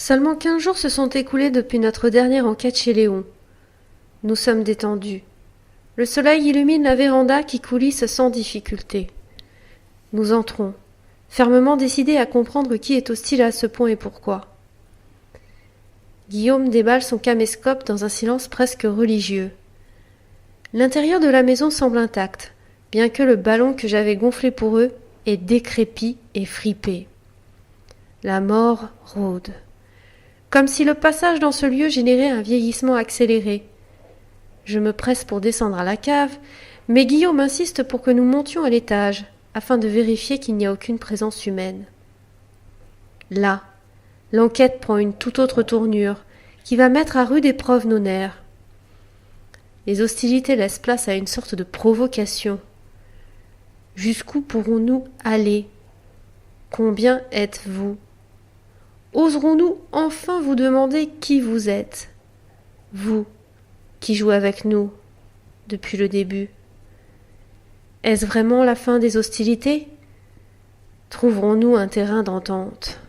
Seulement 15 jours se sont écoulés depuis notre dernière enquête chez Léon. Nous sommes détendus. Le soleil illumine la véranda qui coulisse sans difficulté. Nous entrons, fermement décidés à comprendre qui est hostile à ce point et pourquoi. Guillaume déballe son caméscope dans un silence presque religieux. L'intérieur de la maison semble intact, bien que le ballon que j'avais gonflé pour eux est décrépit et fripé. La mort rôde. Comme si le passage dans ce lieu générait un vieillissement accéléré. Je me presse pour descendre à la cave, mais Guillaume insiste pour que nous montions à l'étage, afin de vérifier qu'il n'y a aucune présence humaine. Là, l'enquête prend une toute autre tournure, qui va mettre à rude épreuve nos nerfs. Les hostilités laissent place à une sorte de provocation. Jusqu'où pourrons-nous aller? Combien êtes-vous? Oserons-nous enfin vous demander qui vous êtes? Vous, qui jouez avec nous depuis le début. Est-ce vraiment la fin des hostilités? Trouverons-nous un terrain d'entente?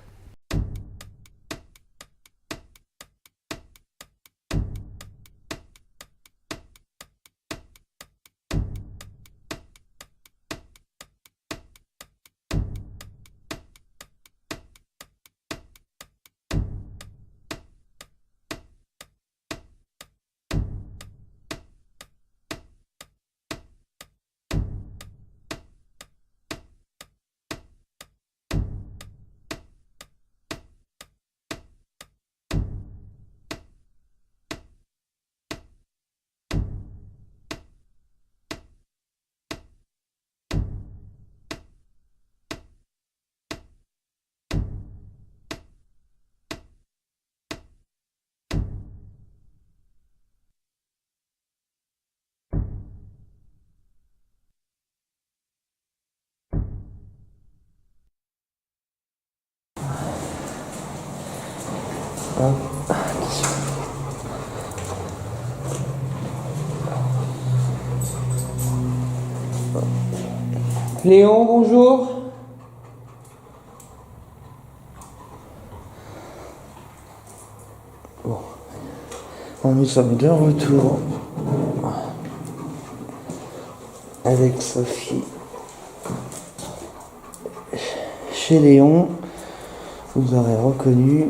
Léon, bonjour. Bon. Nous sommes de retour avec Sophie chez Léon. Vous aurez reconnu.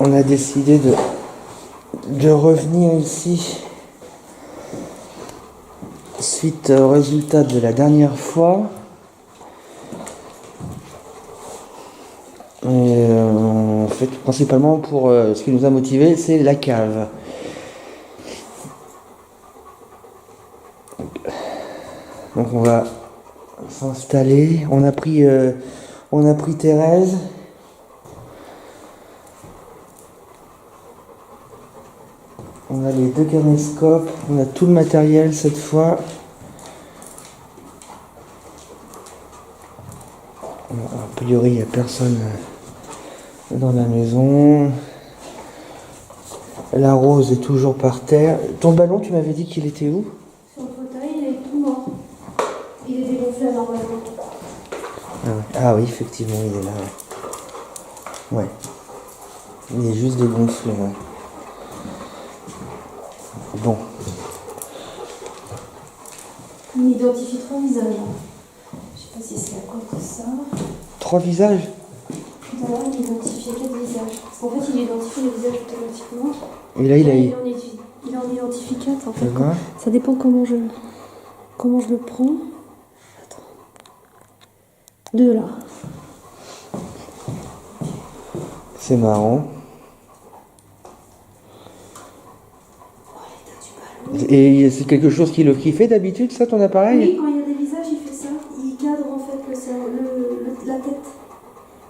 On a décidé de revenir ici suite au résultat de la dernière fois. Et en fait, principalement pour ce qui nous a motivé, c'est la cave. Donc on va s'installer. On a pris Thérèse. On a les deux caméscopes, on a tout le matériel cette fois. A priori, il n'y a personne dans la maison. La rose est toujours par terre. Ton ballon, tu m'avais dit qu'il était où? Sur le fauteuil, il est tout mort. Il est dégonflé normalement. Ah oui, effectivement, il est là. Ouais. Il est juste dégonflé, ouais. Bon. On identifie 3 visages. Je sais pas si c'est à cause de ça. 3 visages? Tout à l'heure, il identifiait 4 visages. Parce qu'en fait, il identifie les visages automatiquement. Et là, il en identifie 4 en fait. Ça dépend comment je le prends. Attends. 2 là. C'est marrant. Et c'est quelque chose qui fait d'habitude, ça, ton appareil? Oui, quand il y a des visages, il fait ça. Il cadre en fait la tête.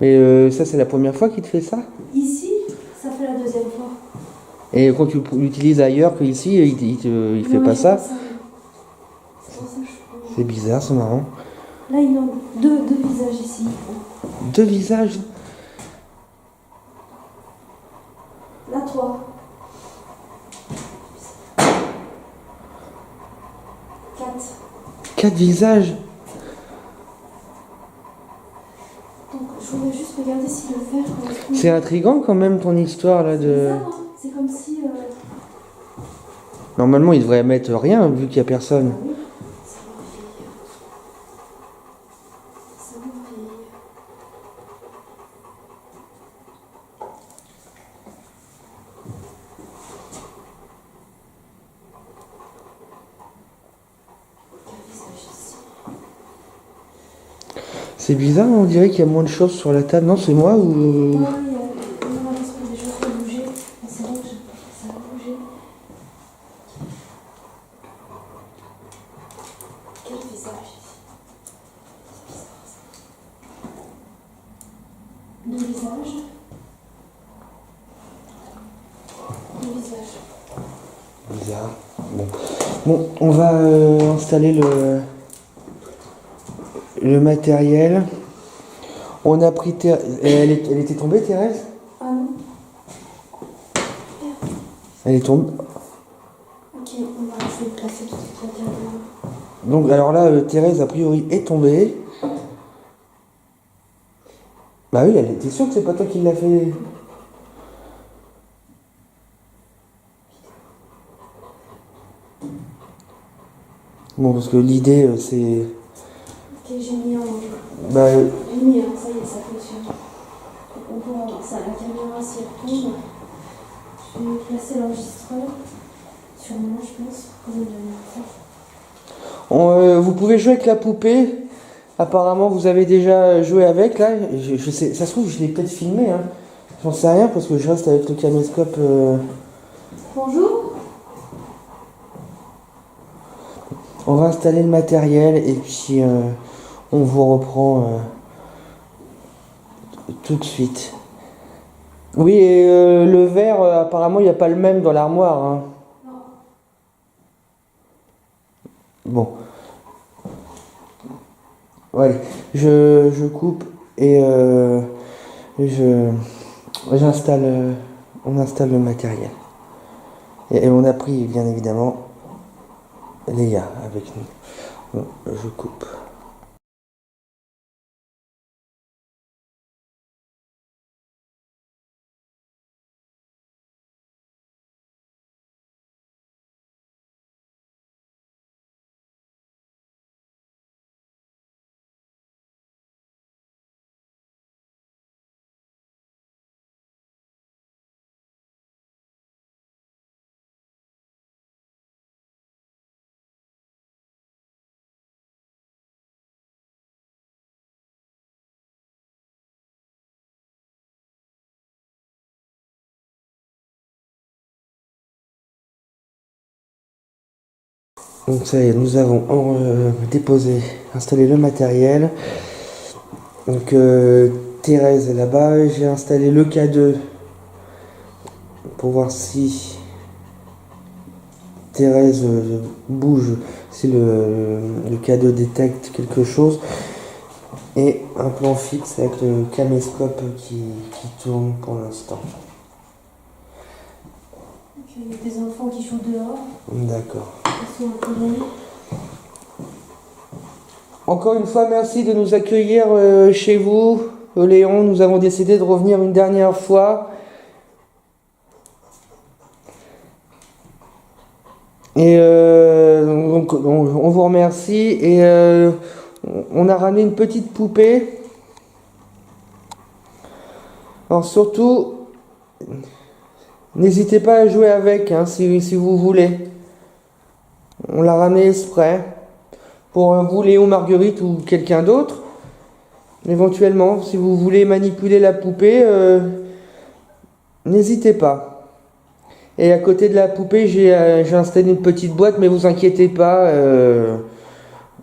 Mais ça, c'est la première fois qu'il te fait ça? Ici, ça fait la 2e fois. Et quand tu l'utilises ailleurs qu'ici, il fait pas ça? C'est pour ça que je prends. C'est bizarre, c'est marrant. Là, il y a deux visages ici. 2 visages? Là, 3. 4. 4 visages? voudrais juste regarder si le verre correspond. C'est intriguant quand même ton histoire là de... C'est ça, hein. C'est comme si... Normalement il devrait mettre rien vu qu'il n'y a personne. Ah oui, ça m'envie. Ça m'envie. Quel visage ici. C'est bizarre, on dirait qu'il y a moins de choses sur la table. Non, c'est moi ou... Ouais, il y a l'impression que des choses ont bougé. Mais c'est vrai que ça a bougé. Quel visage ici. C'est bizarre ça. Deux visages. Deux visages. Bizarre. Bon, on va installer le matériel. On a pris... Elle était tombée, Thérèse? Ah non. Elle est tombée. Ok, on va essayer de placer tout ce qu'il y a derrière. Donc, alors là, Thérèse, a priori, est tombée. Bah oui, elle était sûre que c'est pas toi qui l'as fait. Bon, parce que l'idée, c'est... Ok, j'ai mis en... Bah, J'ai mis, hein, ça y est, ça fonctionne. On peut voir ça, la caméra s'y retombe. Je vais placer l'enregistreur sur moi, je pense, comme la dernière fois. vous pouvez jouer avec la poupée. Apparemment, vous avez déjà joué avec, là. Je sais, ça se trouve, je l'ai peut-être filmé, hein. J'en sais rien, parce que je reste avec le caméscope... Bonjour. On va installer le matériel, et puis on vous reprend tout de suite. Oui, et le verre, apparemment, il n'y a pas le même dans l'armoire, hein. Non. Bon. Ouais, je coupe et j'installe, on installe le matériel. Et on a pris, bien évidemment, Léa avec nous. Bon, je coupe. Donc ça y est, nous avons déposé, installé le matériel. Donc Thérèse est là-bas, j'ai installé le K2 pour voir si Thérèse bouge, si le K2 détecte quelque chose. Et un plan fixe avec le caméscope qui tourne pour l'instant. Ok, il y a des enfants qui jouent dehors. D'accord. Ils sont un peu loin. Encore une fois, merci de nous accueillir chez vous, Léon. Nous avons décidé de revenir une dernière fois. Et donc, on vous remercie. Et on a ramené une petite poupée. Alors surtout, n'hésitez pas à jouer avec, hein, si vous voulez. On l'a ramené exprès. Pour vous, Léon, Marguerite ou quelqu'un d'autre. Éventuellement, si vous voulez manipuler la poupée, n'hésitez pas. Et à côté de la poupée, j'ai installé une petite boîte, mais vous inquiétez pas.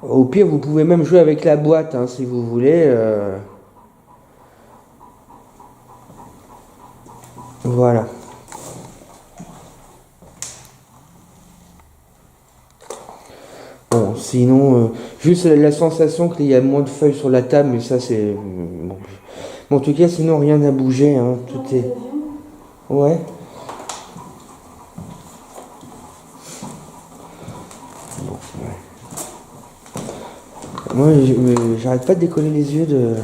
Au pire, vous pouvez même jouer avec la boîte, hein, si vous voulez. Voilà. Bon, sinon, juste la sensation qu'il y a moins de feuilles sur la table, mais ça c'est... Bon. Bon, en tout cas, sinon rien n'a bougé, hein, tout est... Ouais. Bon, ouais. Moi, j'arrête pas de décoller les yeux de...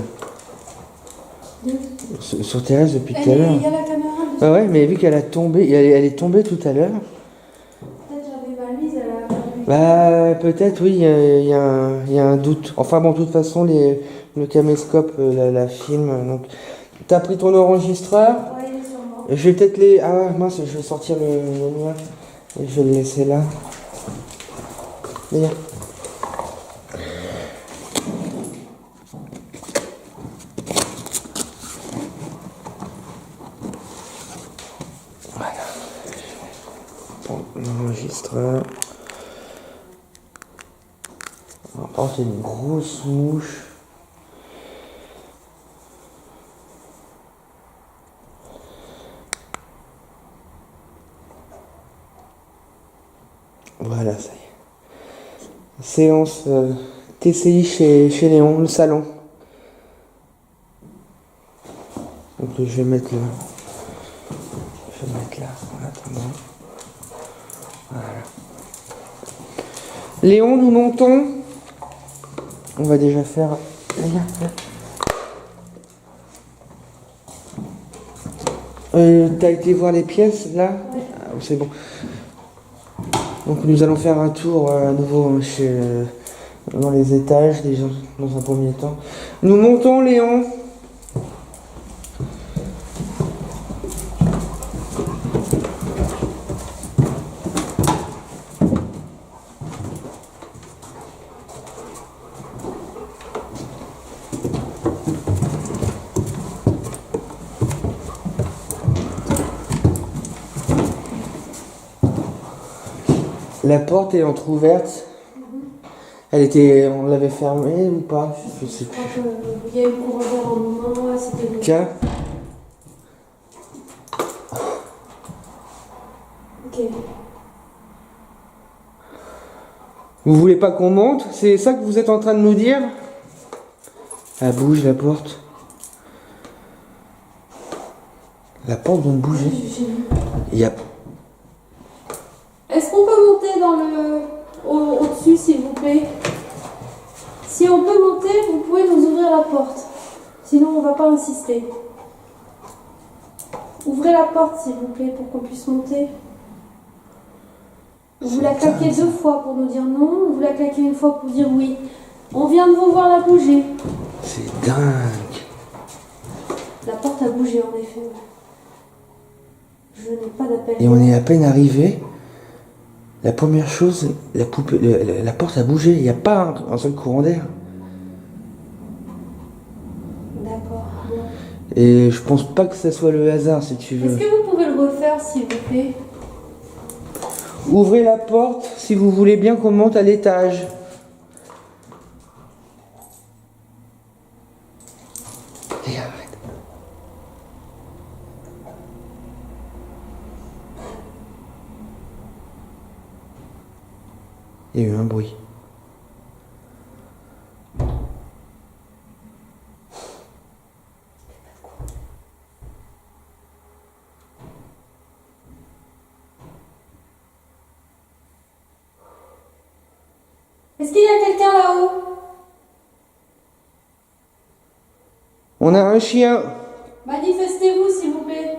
Sur Thérèse depuis tout à l'heure. Il y a la caméra dessus. Ah ouais, mais vu qu'elle a tombé, elle est tombée tout à l'heure. Peut-être j'avais mal mise, elle a perdu. Bah peut-être oui, il y a un doute. Enfin bon, de toute façon, le caméscope la filme. Donc, t'as pris ton enregistreur. Ouais, il est sur moi. Je vais peut-être les... Ah mince, je vais sortir le mien. Et je vais le laisser là. Viens. Voilà. Prends l'enregistreur. On va porter une grosse mouche. Voilà, ça y est. Séance TCI chez Léon, le salon. Donc je vais mettre là en attendant. Voilà. Léon, nous montons. On va déjà faire. T'as été voir les pièces là? Ouais. Ah, c'est bon. Donc nous allons faire un tour à nouveau dans les étages déjà dans un premier temps. Nous montons, Léon. La porte est entrouverte. On l'avait fermée ou pas? Je sais Je plus. crois qu'il y a eu courant d'air en moment, c'était bon. Tiens. Ok. Vous voulez pas qu'on monte? C'est ça que vous êtes en train de nous dire? Elle bouge la porte. La porte vient de bouger. Il y a... Est-ce qu'on peut monter au-dessus, s'il vous plaît? Si on peut monter, vous pouvez nous ouvrir la porte. Sinon, on va pas insister. Ouvrez la porte, s'il vous plaît, pour qu'on puisse monter. Vous la claquez 2 fois pour nous dire non, vous la claquez 1 fois pour dire oui. On vient de vous voir la bouger. C'est dingue. La porte a bougé, en effet. Je n'ai pas d'appel. Et on est à peine arrivé. La première chose, la porte a bougé. Il n'y a pas un seul courant d'air. D'accord. Et je pense pas que ça soit le hasard, si tu veux. Est-ce que vous pouvez le refaire, s'il vous plaît? Ouvrez la porte si vous voulez bien qu'on monte à l'étage. Et arrête. Il y a eu un bruit. Est-ce qu'il y a quelqu'un là-haut? On a un chien. Manifestez-vous, s'il vous plaît.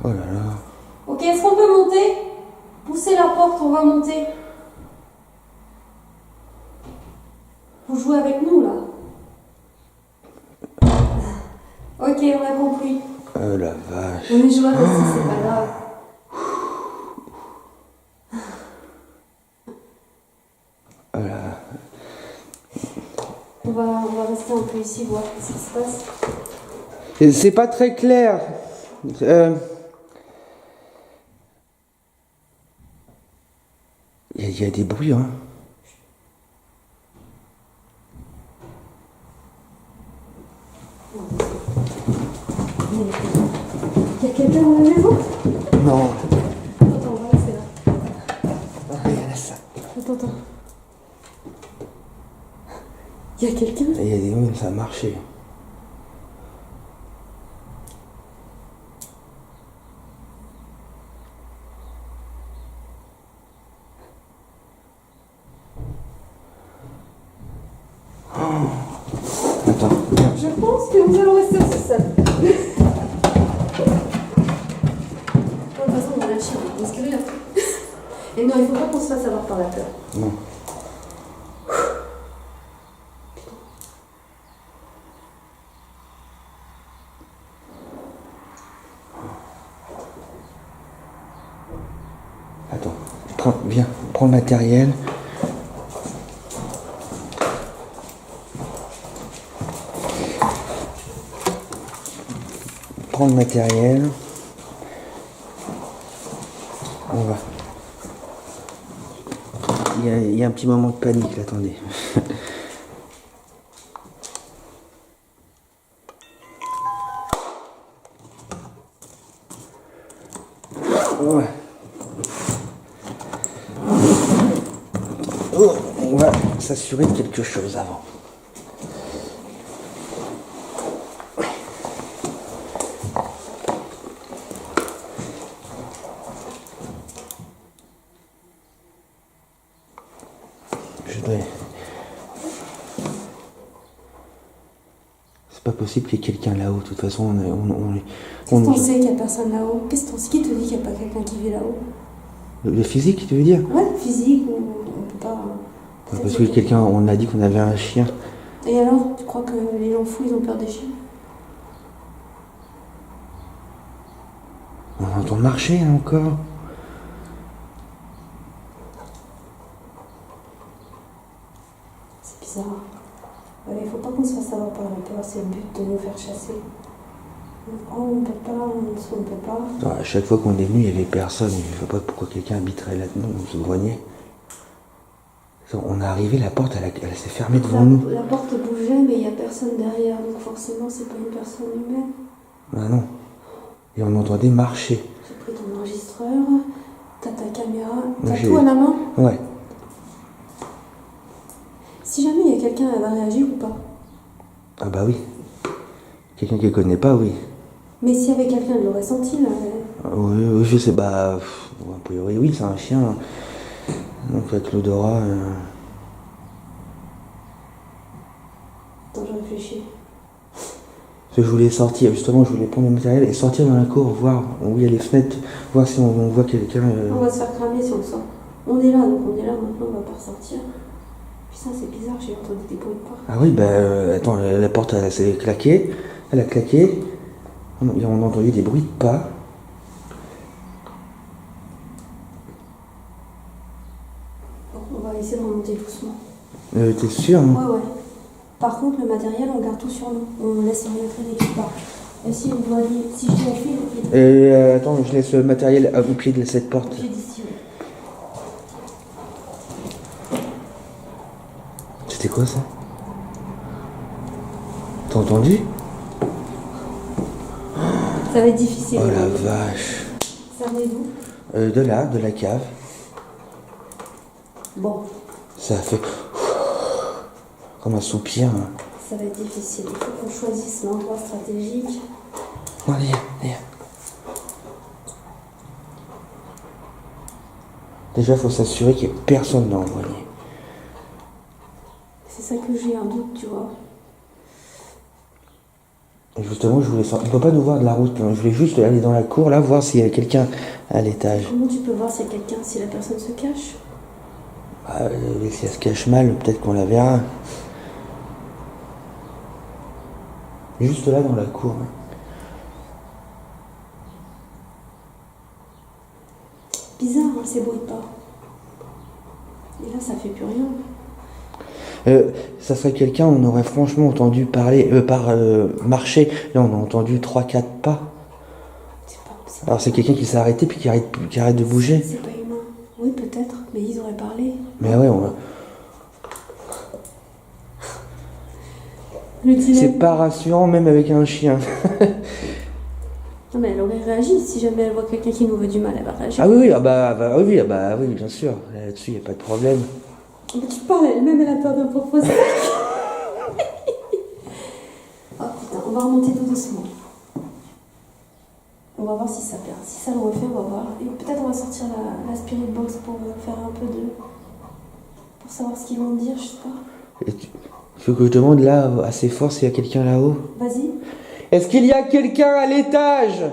Oh là là. Ok, est-ce qu'on peut monter? Poussez la porte, on va monter. Vous jouez avec nous, là. Ok, on a compris. Oh la vache. On est joueurs aussi, c'est pas grave. Oh là. On va rester un peu ici, voir ce qui se passe. Et c'est pas très clair. Il y a des bruits, hein. Il y a quelqu'un dans la maison? Non. Attends, on va rester là. Regarde ça. Attends. Il y a quelqu'un? Il y a des moments, ça a marché. Attends. pense que nous allons rester en sous-sol. De toute façon, on a le chien, on risque rien. Et non, il ne faut pas qu'on se fasse avoir par la peur. Non. Attends, viens, prends le matériel. Prends le matériel. On va. Il y a un petit moment de panique, là, attendez. Ouais. Oh, on va s'assurer de quelque chose avant. C'est pas possible qu'il y ait quelqu'un là-haut. De toute façon, Qu'est-ce qu'on sait qu'il n'y a personne là-haut? Qu'est-ce qu'on sait qui te dit qu'il n'y a pas quelqu'un qui vit là-haut? Le physique, tu veux dire? Ouais, physique, on peut pas. Parce que quelqu'un, on a dit qu'on avait un chien. Et alors, tu crois que les gens fous, ils ont peur des chiens? On entend marcher hein, encore. C'est bizarre. Il faut pas qu'on se fasse avoir par la peur, c'est le but de nous faire chasser. Oh, on peut pas, on peut pas. Attends, à chaque fois qu'on est venu, il n'y avait personne. Je ne sais pas pourquoi quelqu'un habiterait là-dedans, dans ce grenier. On est arrivé, la porte, elle s'est fermée devant nous. La porte bougeait, mais il n'y a personne derrière, donc forcément, c'est pas une personne humaine. Ah non. Et on entendait marcher. J'ai pris ton enregistreur, t'as ta caméra, t'as tout à la main? Ouais. Si jamais il y a quelqu'un, elle va réagir ou pas? Ah bah oui. Quelqu'un qu'elle connaît pas, oui. Mais s'il y avait quelqu'un, elle l'aurait senti là. Oui, je sais, bah. A priori, oui, c'est un chien. Donc avec l'odorat. Attends, je réfléchis. Parce que je voulais sortir, justement, je voulais prendre le matériel et sortir dans la cour, voir où il y a les fenêtres, voir si on voit quelqu'un. On va se faire cramer si on sort. On est là, donc on est là maintenant, on va pas ressortir. Putain, c'est bizarre, j'ai entendu des bruits de porte. Ah oui, bah attends, la porte elle s'est claquée, elle a claqué, on a entendu des bruits de pas. Bon, on va essayer de remonter doucement. T'es sûr hein? Ouais. Par contre, le matériel, on garde tout sur nous. On laisse rien traîner quelque part. Et si on doit aller, si je dis la fille, on fait. Attends, je laisse le matériel au pied de cette porte. Au pied d'ici, ouais. C'était quoi ça? T'as entendu? Ça va être difficile. Oh la vache. Ça venait d'où? De la cave. Bon. Ça a fait comme un soupir. Ça va être difficile. Il faut qu'on choisisse l'endroit stratégique. Oh, allez. Déjà, il faut s'assurer qu'il n'y ait personne dans le grenier. C'est ça que j'ai un doute, tu vois. Et justement, je voulais sortir. On ne peut pas nous voir de la route. Je voulais juste aller dans la cour, là, voir s'il y a quelqu'un à l'étage. Comment tu peux voir s'il y a quelqu'un, si la personne se cache? Si elle se cache mal, peut-être qu'on la verra. Juste là, dans la cour. Bizarre, hein, ces bruits de pas. Et là, ça fait plus rien. Ça serait quelqu'un, on aurait franchement entendu parler, marcher. Là, on a entendu 3-4 pas. Alors, c'est quelqu'un qui s'est arrêté puis qui arrête de bouger. C'est pas humain. Oui, peut-être, mais ils auraient parlé. Mais ouais, c'est pas rassurant, même avec un chien. Non, mais elle aurait réagi. Si jamais elle voit quelqu'un qui nous veut du mal, elle va réagir. Ah oui, bien sûr. Là-dessus, il n'y a pas de problème. Mais tu parles, elle-même, elle a peur de proposer. Oh putain, on va remonter tout doucement. On va voir si ça perd. Si ça le refait, on va voir. Et peut-être on va sortir la spirit box pour faire un peu de... Pour savoir ce qu'ils vont dire, je sais pas. Et Il faut que je demande là, assez fort, s'il y a quelqu'un là-haut. Vas-y. Est-ce qu'il y a quelqu'un à l'étage?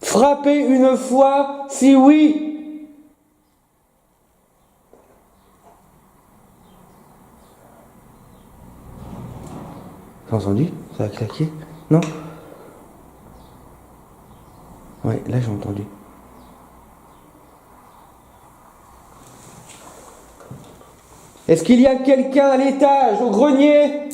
Frappez une fois, si oui. T'as entendu? Ça a claqué? Non? Ouais, là j'ai entendu. Est-ce qu'il y a quelqu'un à l'étage, au grenier?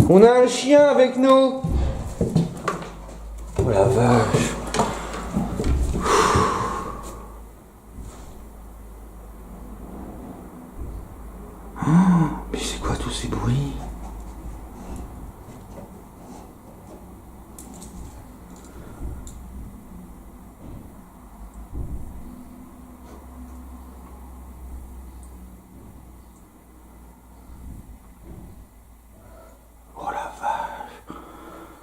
On a un chien avec nous. Oh la vache. Mais c'est quoi tous ces bruits? Oh la vache.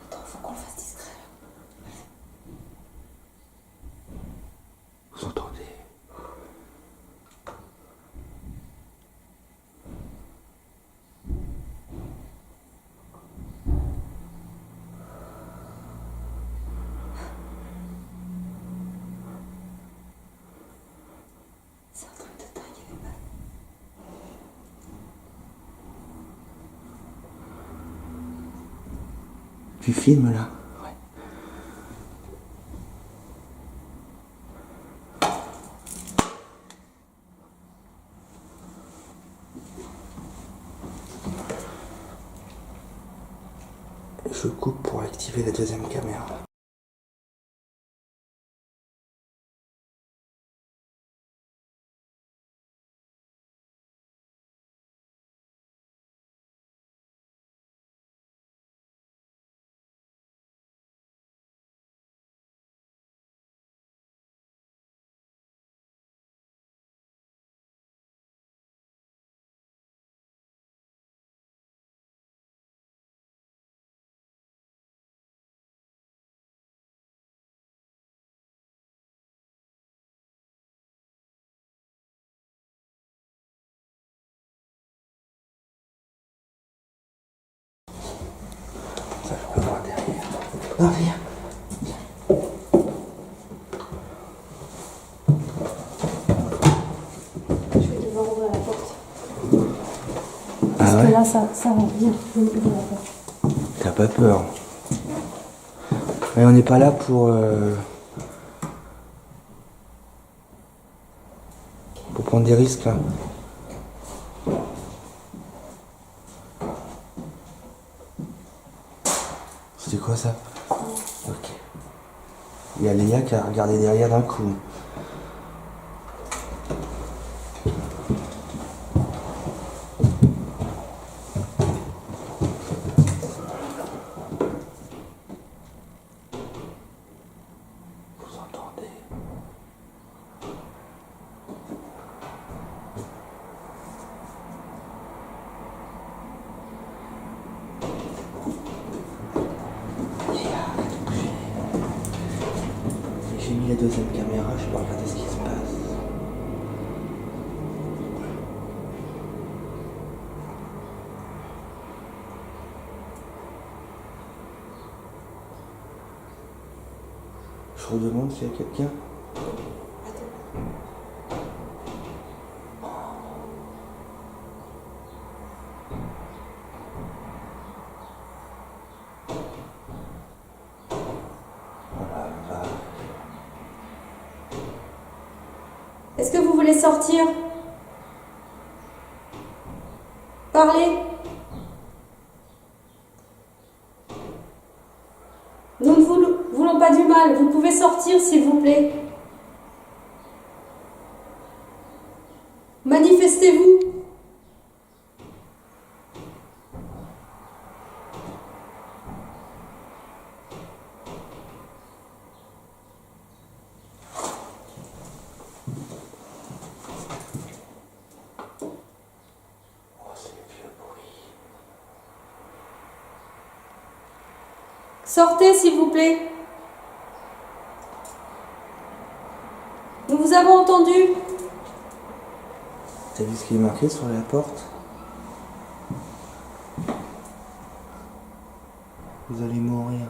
Attends, faut qu'on le fasse discret. Vous entendez? C'est un truc de dingue, il y avait pas. Tu filmes là? Ouais. Je coupe pour activer la deuxième caméra. Ça, je peux voir derrière. Non, viens. Je vais devoir ouvrir la porte. Ah Parce que ouais? là, ça va. Viens, je vais ouvrir la porte. T'as pas peur? Mais on n'est pas là pour prendre des risques là. C'était quoi ça? Ok. Il y a Léa qui a regardé derrière d'un coup. Vous entendez? Léa, arrête de bouger. J'ai mis la deuxième caméra, je peux regarder ce qui se passe. Je redemande s'il y a quelqu'un. Oh la vache. Est-ce que vous voulez sortir? Parlez. Nous ne voulons pas du mal. Vous pouvez sortir, s'il vous plaît. Manifestez-vous. Oh Sortez, s'il vous plaît. Nous vous avons entendu. T'as vu ce qui est marqué sur la porte? Vous allez mourir.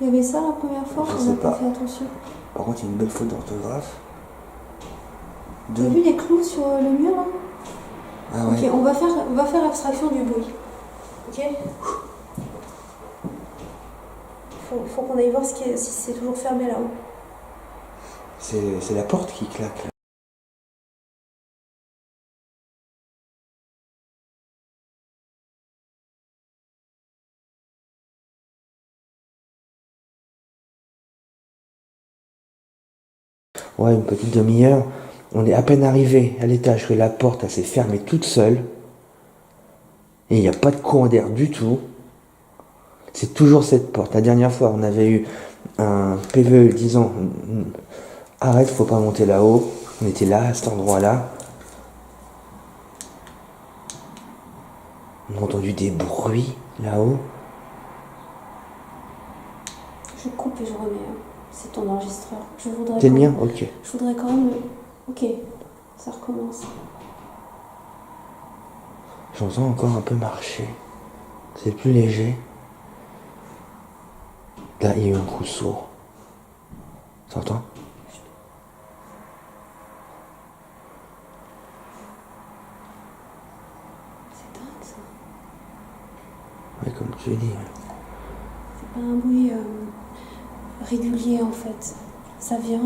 Il y avait ça la première fois, Je on sais n'a pas pas. fait attention. Par contre, il y a une belle faute d'orthographe. Tu as vu les clous sur le mur là? Ah ouais. Ok, on va faire abstraction du bruit. Ok? Faut qu'on aille voir si c'est toujours fermé là-haut. C'est la porte qui claque là. Ouais, une petite demi-heure. On est à peine arrivé à l'étage que la porte elle s'est fermée toute seule. Et il n'y a pas de courant d'air du tout. C'est toujours cette porte. La dernière fois, on avait eu un PVE disant arrête, faut pas monter là-haut. On était là, à cet endroit-là. On a entendu des bruits là-haut. Je coupe et je remets. Hein. C'est ton enregistreur. C'est le mien? Ok. Je voudrais quand même. Ok, ça recommence. J'entends encore un peu marcher. C'est plus léger. Là, il y a eu un coup sourd. T'entends? C'est dingue ça. Ouais, comme tu dis. C'est pas un bruit régulier en fait. Ça vient.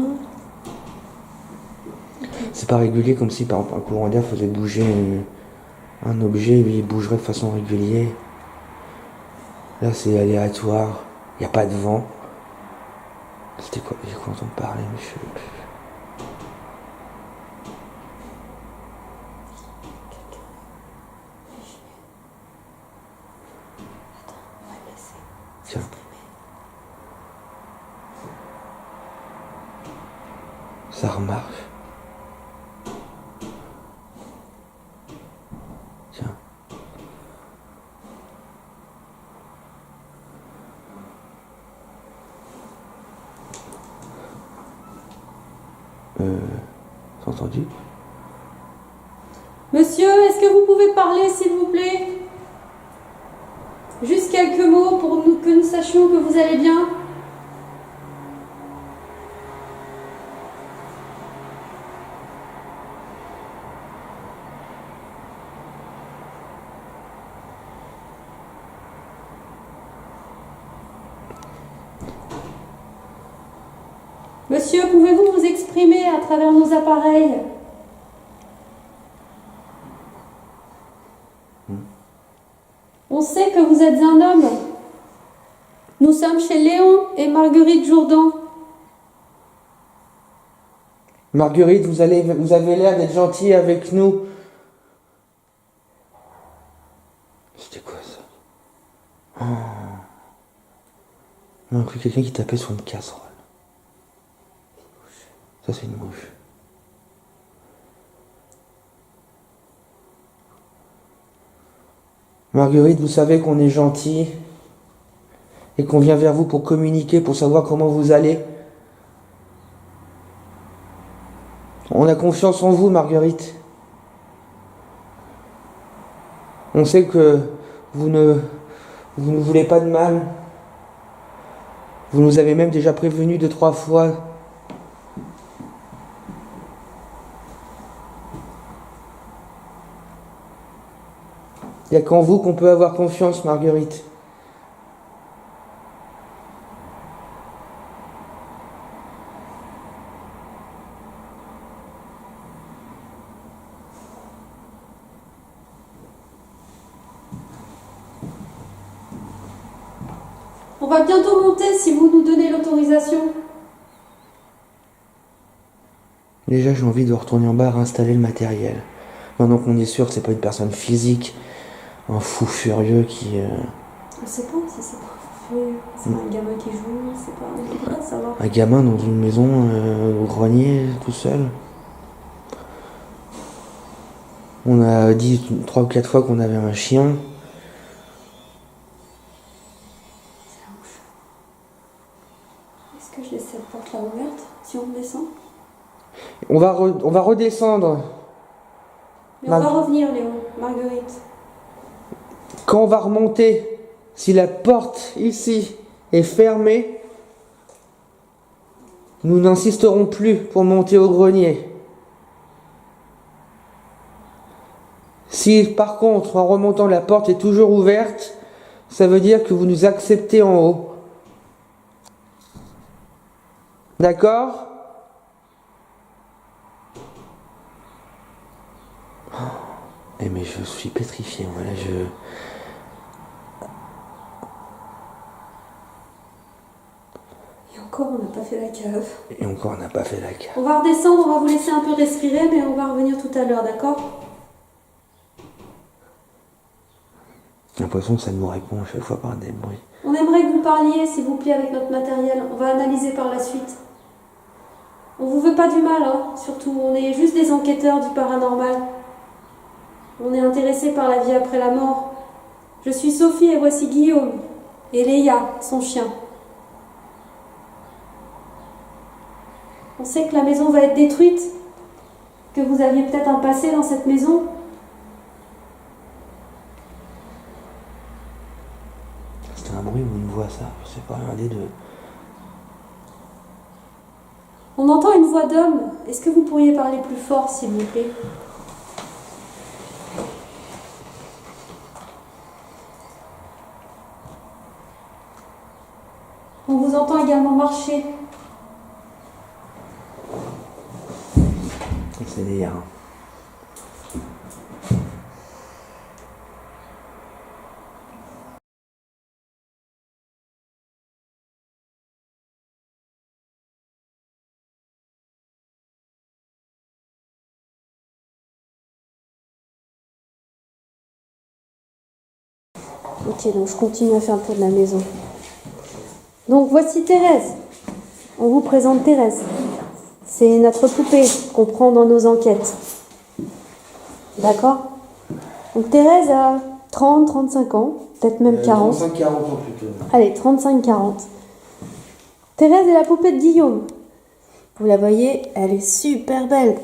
C'est pas régulier comme si par exemple un courant d'air faisait bouger un objet, lui il bougerait de façon régulière. Là c'est aléatoire, il n'y a pas de vent. C'était quoi? J'ai quoi entendre parler, mais je sais plus. Tiens. Ça remarche. Tiens. T'as entendu? Monsieur, est-ce que vous pouvez parler s'il vous plaît? Juste quelques mots pour que nous sachions que vous allez bien. Monsieur, pouvez-vous vous exprimer à travers nos appareils? On sait que vous êtes un homme. Nous sommes chez Léon et Marguerite Jourdan. Marguerite, vous avez l'air d'être gentille avec nous. C'était quoi ça? Oh. On a cru quelqu'un qui tapait sur une casserole. Ça c'est une mouche. Marguerite, vous savez qu'on est gentil et qu'on vient vers vous pour communiquer, pour savoir comment vous allez. On a confiance en vous, Marguerite. On sait que vous ne voulez pas de mal. Vous nous avez même déjà prévenu 2-3 fois. Il n'y a qu'en vous qu'on peut avoir confiance, Marguerite. On va bientôt monter si vous nous donnez l'autorisation. Déjà, j'ai envie de retourner en bas, réinstaller le matériel. Maintenant qu'on est sûr que c'est pas une personne physique, un fou furieux qui... On sait pas si c'est pas un gamin qui joue, c'est pas... On peut pas savoir. Un gamin dans une maison au grenier, tout seul. On a dit 3 ou 4 fois qu'on avait un chien. on va redescendre. Mais on va revenir, Léon, Marguerite. Quand on va remonter, si la porte ici est fermée, nous n'insisterons plus pour monter au grenier. Si par contre, en remontant, la porte est toujours ouverte, ça veut dire que vous nous acceptez en haut. D'accord ? Eh mais je suis pétrifié, voilà, Et encore, on n'a pas fait la cave. Et encore, on n'a pas fait la cave. On va redescendre, on va vous laisser un peu respirer, mais on va revenir tout à l'heure, d'accord? J'ai l'impression que ça nous répond à chaque fois par des bruits. On aimerait que vous parliez, s'il vous plaît, avec notre matériel. On va analyser par la suite. On vous veut pas du mal, hein, surtout. On est juste des enquêteurs du paranormal. On est intéressés par la vie après la mort. Je suis Sophie et voici Guillaume. Et Léa, son chien. On sait que la maison va être détruite. Que vous aviez peut-être un passé dans cette maison. C'était un bruit ou une voix, ça? Je sais pas, un des deux. On entend une voix d'homme. Est-ce que vous pourriez parler plus fort, s'il vous plaît? On vous entend également marcher. C'est Léa. Ok, donc je continue à faire le tour de la maison. Donc voici Thérèse. On vous présente Thérèse. C'est notre poupée qu'on prend dans nos enquêtes. D'accord? Donc Thérèse a 30, 35 ans, peut-être même 40. 35-40 ans plutôt. Allez, 35-40. Thérèse est la poupée de Guillaume. Vous la voyez, elle est super belle.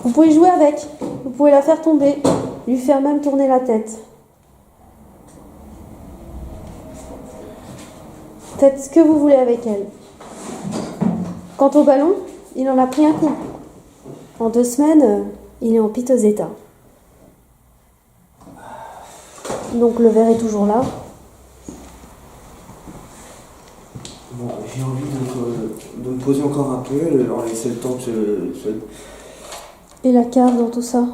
Vous pouvez jouer avec, vous pouvez la faire tomber, lui faire même tourner la tête. Faites ce que vous voulez avec elle. Quant au ballon, il en a pris un coup. En 2 semaines, il est en piteux état. Donc le verre est toujours là. Bon, j'ai envie de me poser encore un peu, leur laisser le temps de se... Et la cave dans tout ça.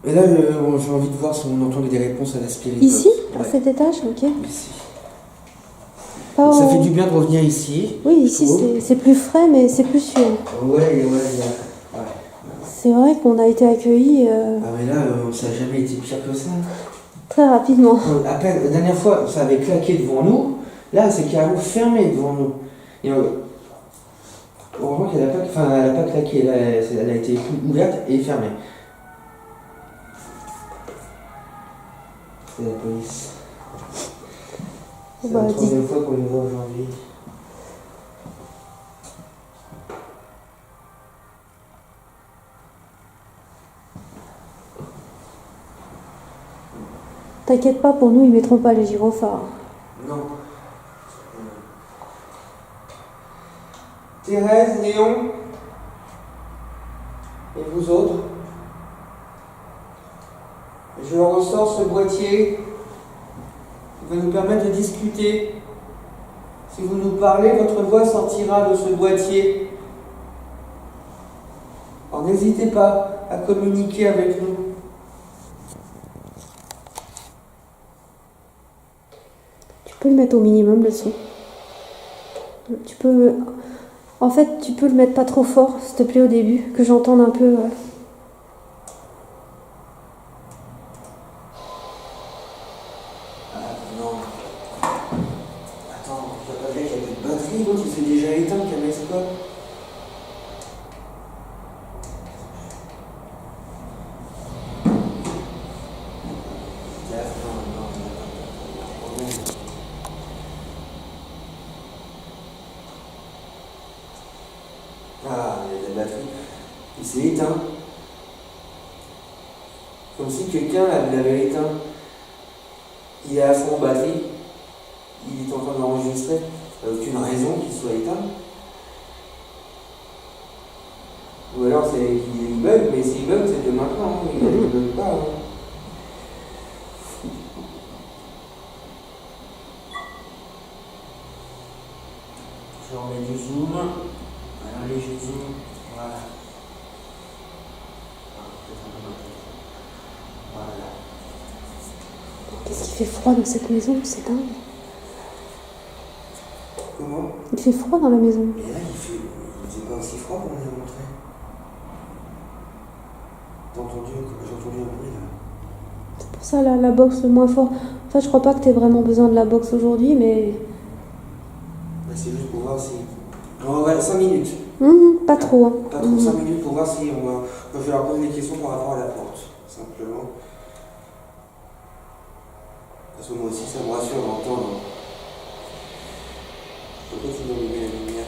Et là, j'ai envie de voir si on entend des réponses à la spirite. Ici, à Ouais. cet étage, ok. Ici. Pas Ça en- fait du bien de revenir ici. Oui, ici c'est plus frais, mais c'est plus sûr. Ouais. C'est vrai qu'on a été accueillis Ah mais là, ça n'a jamais été pire que ça. très rapidement. À peine, la dernière fois, ça avait claqué devant nous. Là, c'est carrément fermé devant nous. Et, heureusement qu'elle n'a pas, elle a pas claqué. Là, elle a été ouverte et fermée. C'est la police. C'est Bah, la dis- troisième fois qu'on les voit aujourd'hui. T'inquiète pas, pour nous, ils mettront pas les gyrophares. Non. Thérèse, Léon et vous autres, je ressors ce boîtier qui va nous permettre de discuter. Si vous nous parlez, votre voix sortira de ce boîtier. Alors n'hésitez pas à communiquer avec nous. Tu peux le mettre au minimum, le son. Tu peux... En fait, tu peux le mettre pas trop fort, s'il te plaît, au début, que j'entende un peu... Non. Attends, tu as pas vu qu'il y a plus de batterie, l'autre il s'est déjà éteint, le caméscope. est éteint. Comme si quelqu'un l'avait éteint. Il est à fond en batterie. Il est en train d'enregistrer. Il n'y a aucune raison qu'il soit éteint. Ou alors c'est qu'il bug, mais s'il bug, c'est de maintenant. Hein. Il ne bug pas. Hein. Je remets du zoom. Un léger zoom. Voilà. Voilà. Qu'est-ce qu'il fait froid dans cette maison, c'est dingue. Comment? Il fait froid dans la maison. Et là, il faisait pas aussi froid qu'on nous a montré. J'ai entendu un bruit là. C'est pour ça la boxe le moins fort. En fait, je crois pas que tu aies vraiment besoin de la boxe aujourd'hui, mais. Bah, c'est juste pour voir si. On va 5 minutes. Pas trop. Hein. Pas trop 5 minutes pour voir si on va. Je vais leur poser des questions par rapport à la porte, simplement. Parce que moi aussi, ça me rassure d'entendre. Pourquoi tu dois allumer la lumière?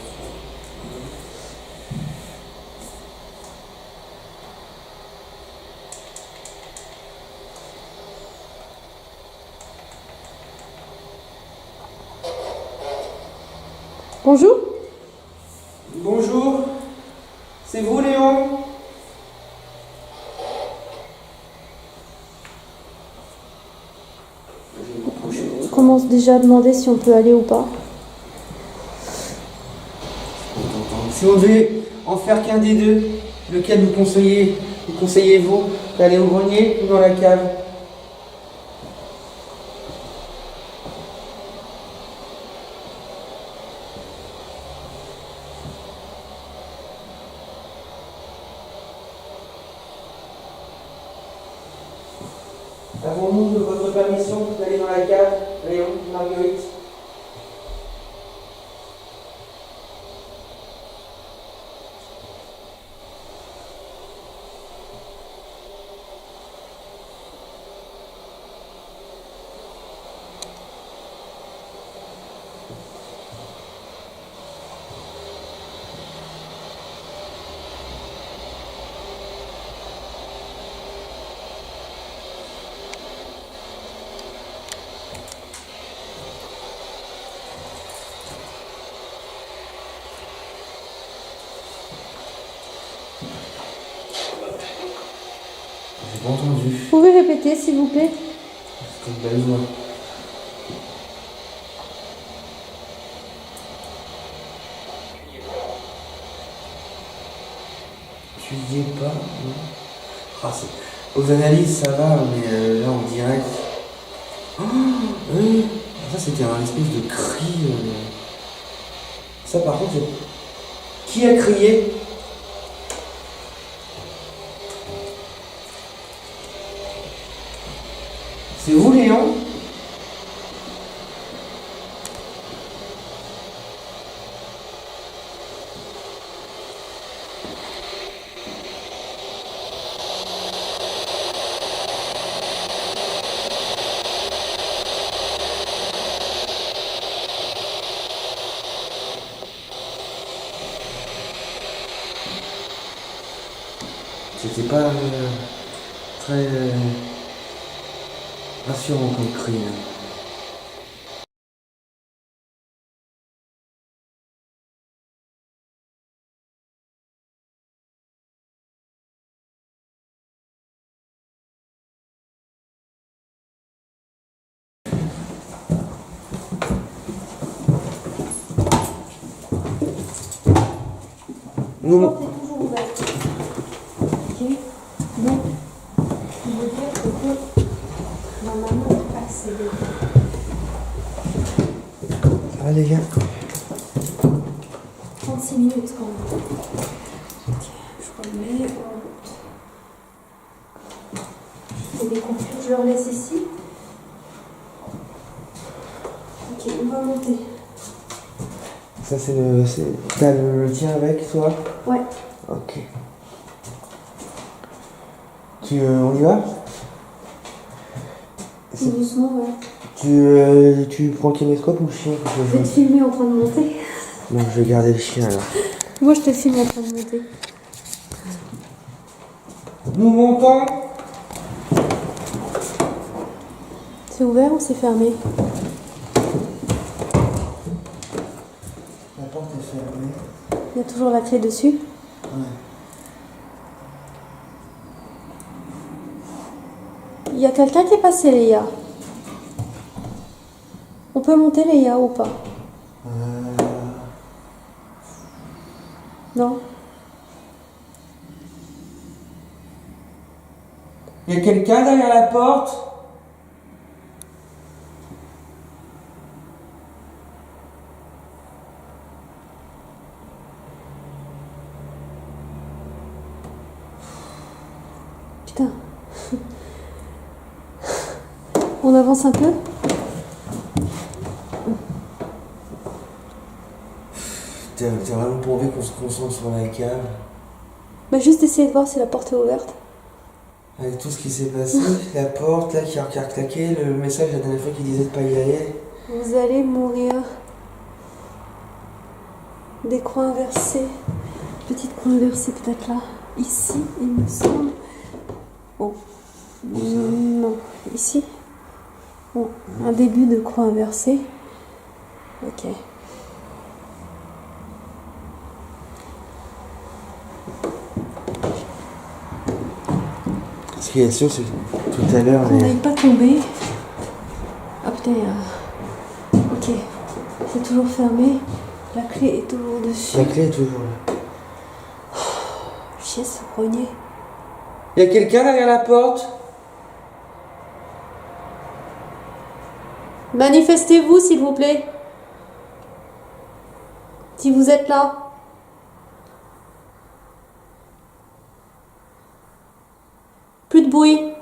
Bonjour. Bonjour, c'est vous Léon? Je commence déjà à demander si on peut aller ou pas. Si on devait en faire qu'un des deux, lequel vous conseillez-vous d'aller au grenier ou dans la cave? Avons-nous votre permission d'aller dans la cave, Léon, Marguerite? J'ai pas entendu. Vous pouvez répéter, s'il vous plaît? C'est comme besoin. Tu y es pas, non? Ah, aux analyses, ça va, mais là, en direct. Oh, oui. Ça, c'était un espèce de cri. Ça, par contre, qui a crié? C'est vous, Léon? C'était pas très rassurant comme cri. Hein. La porte est toujours ouverte. Ok. Donc, il veut dire que normalement, accéder. Ça va, les gars? 36 minutes quand même. Ok, je remets en route. Et des coupures, je leur laisse ici. Ok, on va monter. Ça, t'as le tien avec toi? Ouais. Ok. On y va? Doucement, ouais. Tu prends le caméscope ou le chien? Je vais te filmer en train de monter. Non, je vais garder le chien alors. Moi, je te filme en train de monter. Nous montons. C'est ouvert ou c'est fermé? La porte est fermée. Il y a toujours la clé dessus? Ouais. Il y a quelqu'un qui est passé, Léa. On peut monter, Léa, ou pas? Non? Il y a quelqu'un derrière la porte? Putain. On avance un peu? T'as vraiment pas envie qu'on se concentre sur la cave? Bah juste essayer de voir si la porte est ouverte. Avec tout ce qui s'est passé, la porte là qui a claqué, le message la dernière fois qui disait de pas y aller. Vous allez mourir. Des croix inversées. Petite croix inversée peut-être là. Ici, il me semble. Oh. Non. Ici. Bon, un début de croix inversée. Ok. Ce qui est sûr, c'est que tout à l'heure, On n'aille pas tomber. Ah putain, ok. C'est toujours fermé. La clé est toujours dessus. la clé est toujours là. Chier ce grenier. Il y a quelqu'un derrière la porte? Manifestez-vous, s'il vous plaît. Si vous êtes là. Plus de bruit.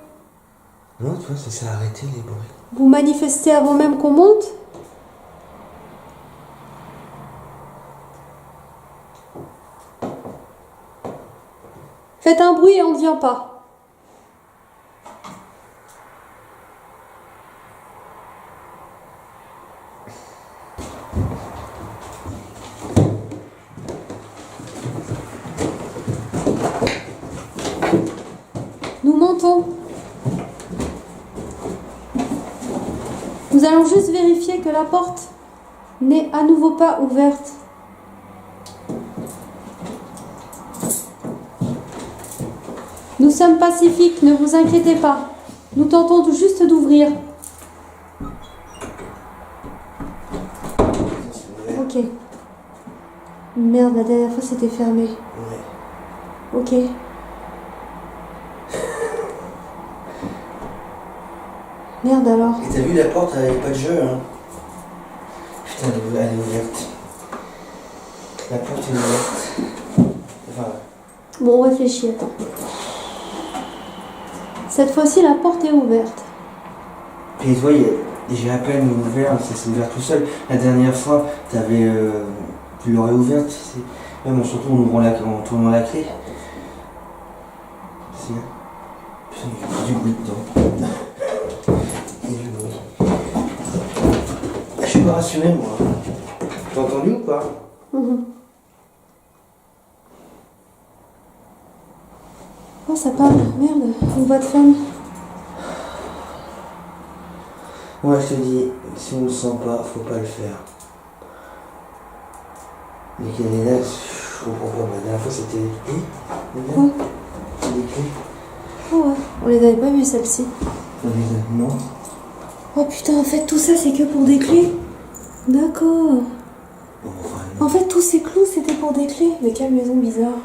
Non, tu vois, ça s'est arrêté les bruits. Vous manifestez avant même qu'on monte? Faites un bruit et on ne vient pas. Nous montons. Nous allons juste vérifier que la porte n'est à nouveau pas ouverte. Nous sommes pacifiques, ne vous inquiétez pas. Nous tentons tout juste d'ouvrir. Ok. Merde, la dernière fois c'était fermé. Ouais. Ok. Merde alors. Et t'as vu, la porte, elle avait pas de jeu, hein. Putain, elle est ouverte. La porte est ouverte. Enfin, Bon, on réfléchit, attends. Cette fois-ci, la porte est ouverte. et tu vois, j'ai à peine ouvert, ça s'est ouvert tout seul. La dernière fois, tu l'aurais ouverte, même surtout en tournant la clé. Si. Putain, il y a du bruit dedans. Il y a du bruit. Je suis pas rassuré, moi. T'as entendu ou pas? Oh, ça parle. Merde, une voix de femme. Moi, je te dis, si on le sent pas, faut pas le faire. Mais qu'il y a des là, je comprends pas. La dernière fois, c'était les clés. Quoi? Les clés. Oh ouais, on les avait pas vues celles-ci. Non. Oh putain, en fait, tout ça, c'est que pour des clés. D'accord. Bon, enfin, non. En fait, tous ces clous, c'était pour des clés. Mais quelle maison bizarre.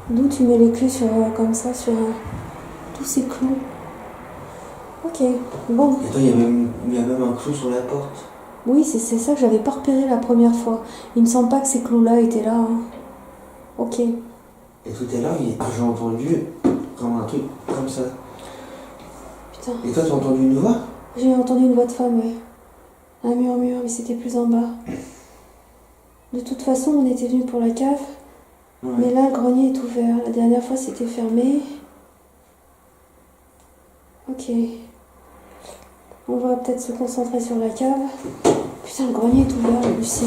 D'où tu mets les clés sur comme ça, sur tous ces clous. Ok, bon. Et toi, il y a même un clou sur la porte. Oui, c'est ça que j'avais pas repéré la première fois. Il me semble pas que ces clous-là étaient là. Hein. Ok. Et tout à l'heure, j'ai entendu comme un truc comme ça. Putain. Et toi, t'as entendu une voix? J'ai entendu une voix de femme, ouais. Un murmure, mais c'était plus en bas. De toute façon, on était venu pour la cave. Ouais. Mais là, le grenier est ouvert. La dernière fois, c'était fermé. Ok. On va peut-être se concentrer sur la cave. Putain, le grenier est ouvert, Lucie.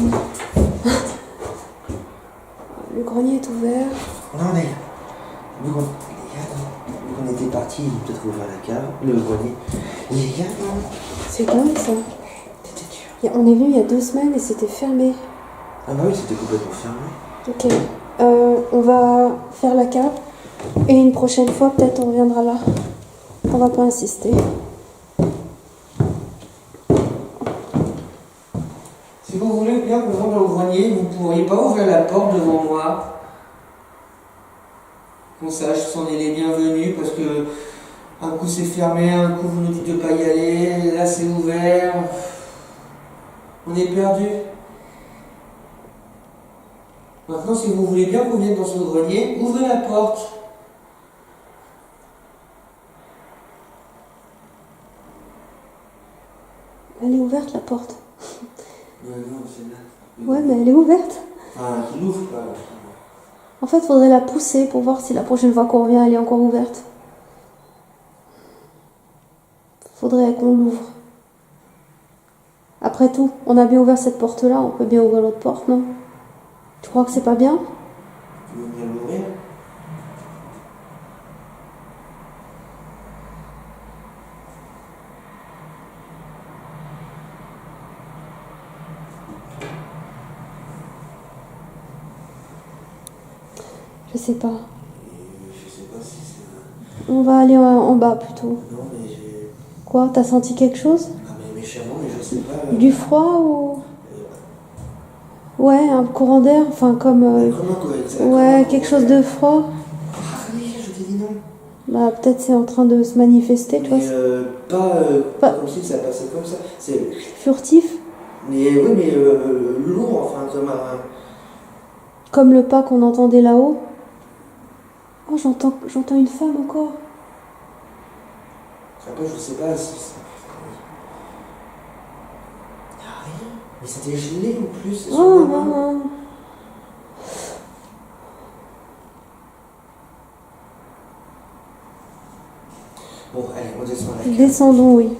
Le grenier est ouvert. Non, les gars. est parti, il a peut-être ouvert la cave, le grenier. Il est bien, non? C'est dingue ça. C'était dur. On est venu il y a 2 semaines et c'était fermé. Ah bah oui, c'était complètement fermé. Ok. On va faire la cave. Et une prochaine fois, peut-être on reviendra là. On va pas insister. Si vous voulez bien qu'on rentre dans le grenier, vous ne pourriez pas ouvrir la porte devant moi. Qu'on sache si on est les bienvenus, parce que un coup c'est fermé, un coup vous nous dites de pas y aller, là c'est ouvert. On est perdu. Maintenant, si vous voulez bien qu'on vienne dans ce grenier, ouvrez la porte. Elle est ouverte la porte. Non, c'est là. Ouais, mais elle est ouverte. Enfin, qui l'ouvre pas. En fait, faudrait la pousser pour voir si la prochaine fois qu'on revient, elle est encore ouverte. Faudrait qu'on l'ouvre. Après tout, on a bien ouvert cette porte-là, on peut bien ouvrir l'autre porte, non? Tu crois que c'est pas bien? Tu veux venir l'ouvrir? Je sais pas. Je sais pas si c'est... On va aller en bas plutôt. Non, mais j'ai... Quoi? T'as senti quelque chose? Ah, mais méchamment, mais je sais pas... Du froid ou... Ouais, un courant d'air, enfin comme... Comment quoi, ouais, quelque chose de froid. Ah oui, je t'ai dit non. Bah peut-être c'est en train de se manifester, tu vois. Mais pas comme si ça passait comme ça. C'est... Furtif. Mais oui, mais lourd, enfin, comme un... Comme le pas qu'on entendait là-haut. Oh, j'entends une femme encore. Après, je sais pas si... Ah, rien. Mais c'était gelé en plus. Oh, non. Bon, allez, on descend la cave. Descendons, oui.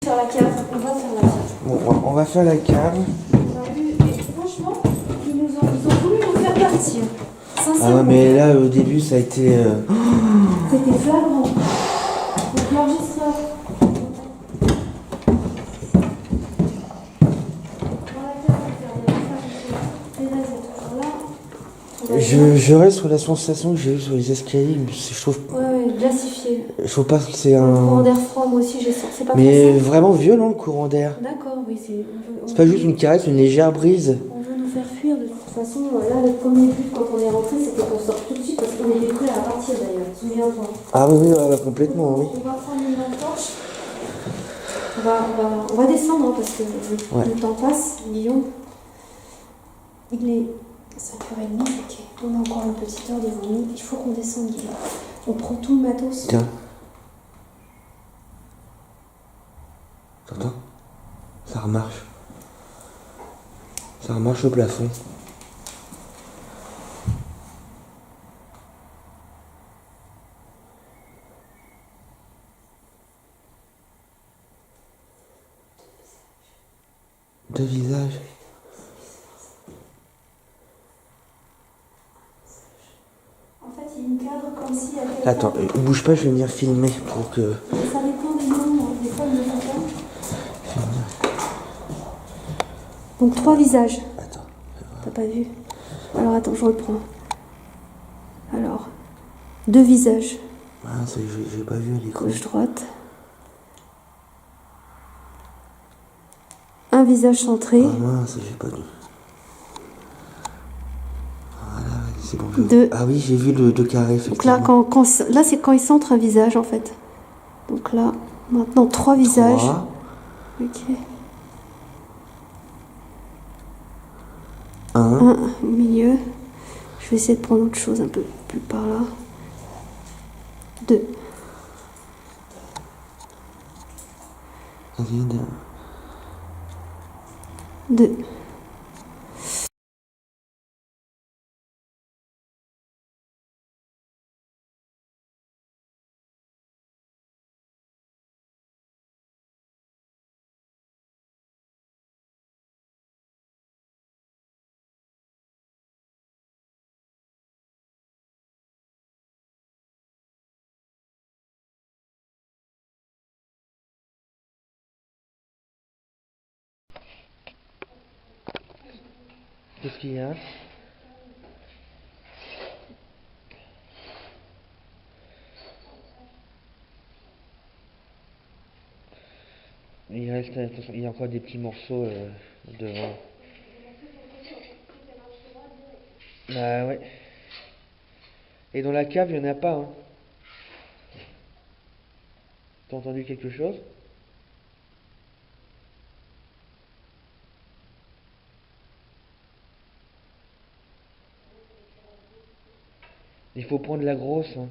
Faire la cave, on va faire la cave. Bon, on va faire la cave. Et franchement, ils ont voulu nous faire partir. Sincèrement. Ah ouais, mais là, au début, ça a été... C'était flagrant. Donc l'enregistreur. Je reste sur la sensation que j'ai eue sur les escaliers. Je trouve... Ouais, glacifié. Je trouve pas que c'est Le courant un... d'air froid, moi aussi, j'ai senti. C'est pas Mais pour ça. vraiment violent, le courant d'air. D'accord, oui, C'est pas juste une caresse, une légère brise. On veut nous faire fuir de toute façon. Là, le premier but quand on est rentré, c'était qu'on sorte tout de suite parce qu'on était prêts à partir d'ailleurs. Souviens-toi. Ah oui, oui, ouais, complètement, oui. On va prendre une lampe torche. On va descendre hein, parce que le temps passe. Guillaume, il est 5h30. Ok, on a encore une petite heure devant nous. Il faut qu'on descende, Guillaume. On prend tout le matos. Tiens. T'entends? Ça remarche. Ça remarche au plafond. Deux visages. En fait, il cadre comme s'il y avait... Attends, bouge pas, je vais venir filmer pour que... Ça dépend des noms, des fois, ils ne le font pas. Donc 3 visages. Attends. T'as pas vu? Alors attends, je reprends. Alors, 2 visages. Ah, j'ai pas vu à l'écran. Gauche-droite. Un visage centré. Ah mince, j'ai pas vu. Voilà, c'est bon. Ah oui, j'ai vu le 2 carrés, effectivement. Donc là, là c'est quand il centre un visage, en fait. Donc là, maintenant 3 visages. 3. Ok. 1. Un au milieu. Je vais essayer de prendre autre chose un peu plus par là. 2. Vide. 2. Qu'est-ce qu'il y a? Il reste, attention, il y a encore des petits morceaux devant. Bah ouais. Et dans la cave, il n'y en a pas, hein. T'as entendu quelque chose? Il faut prendre la grosse, hein.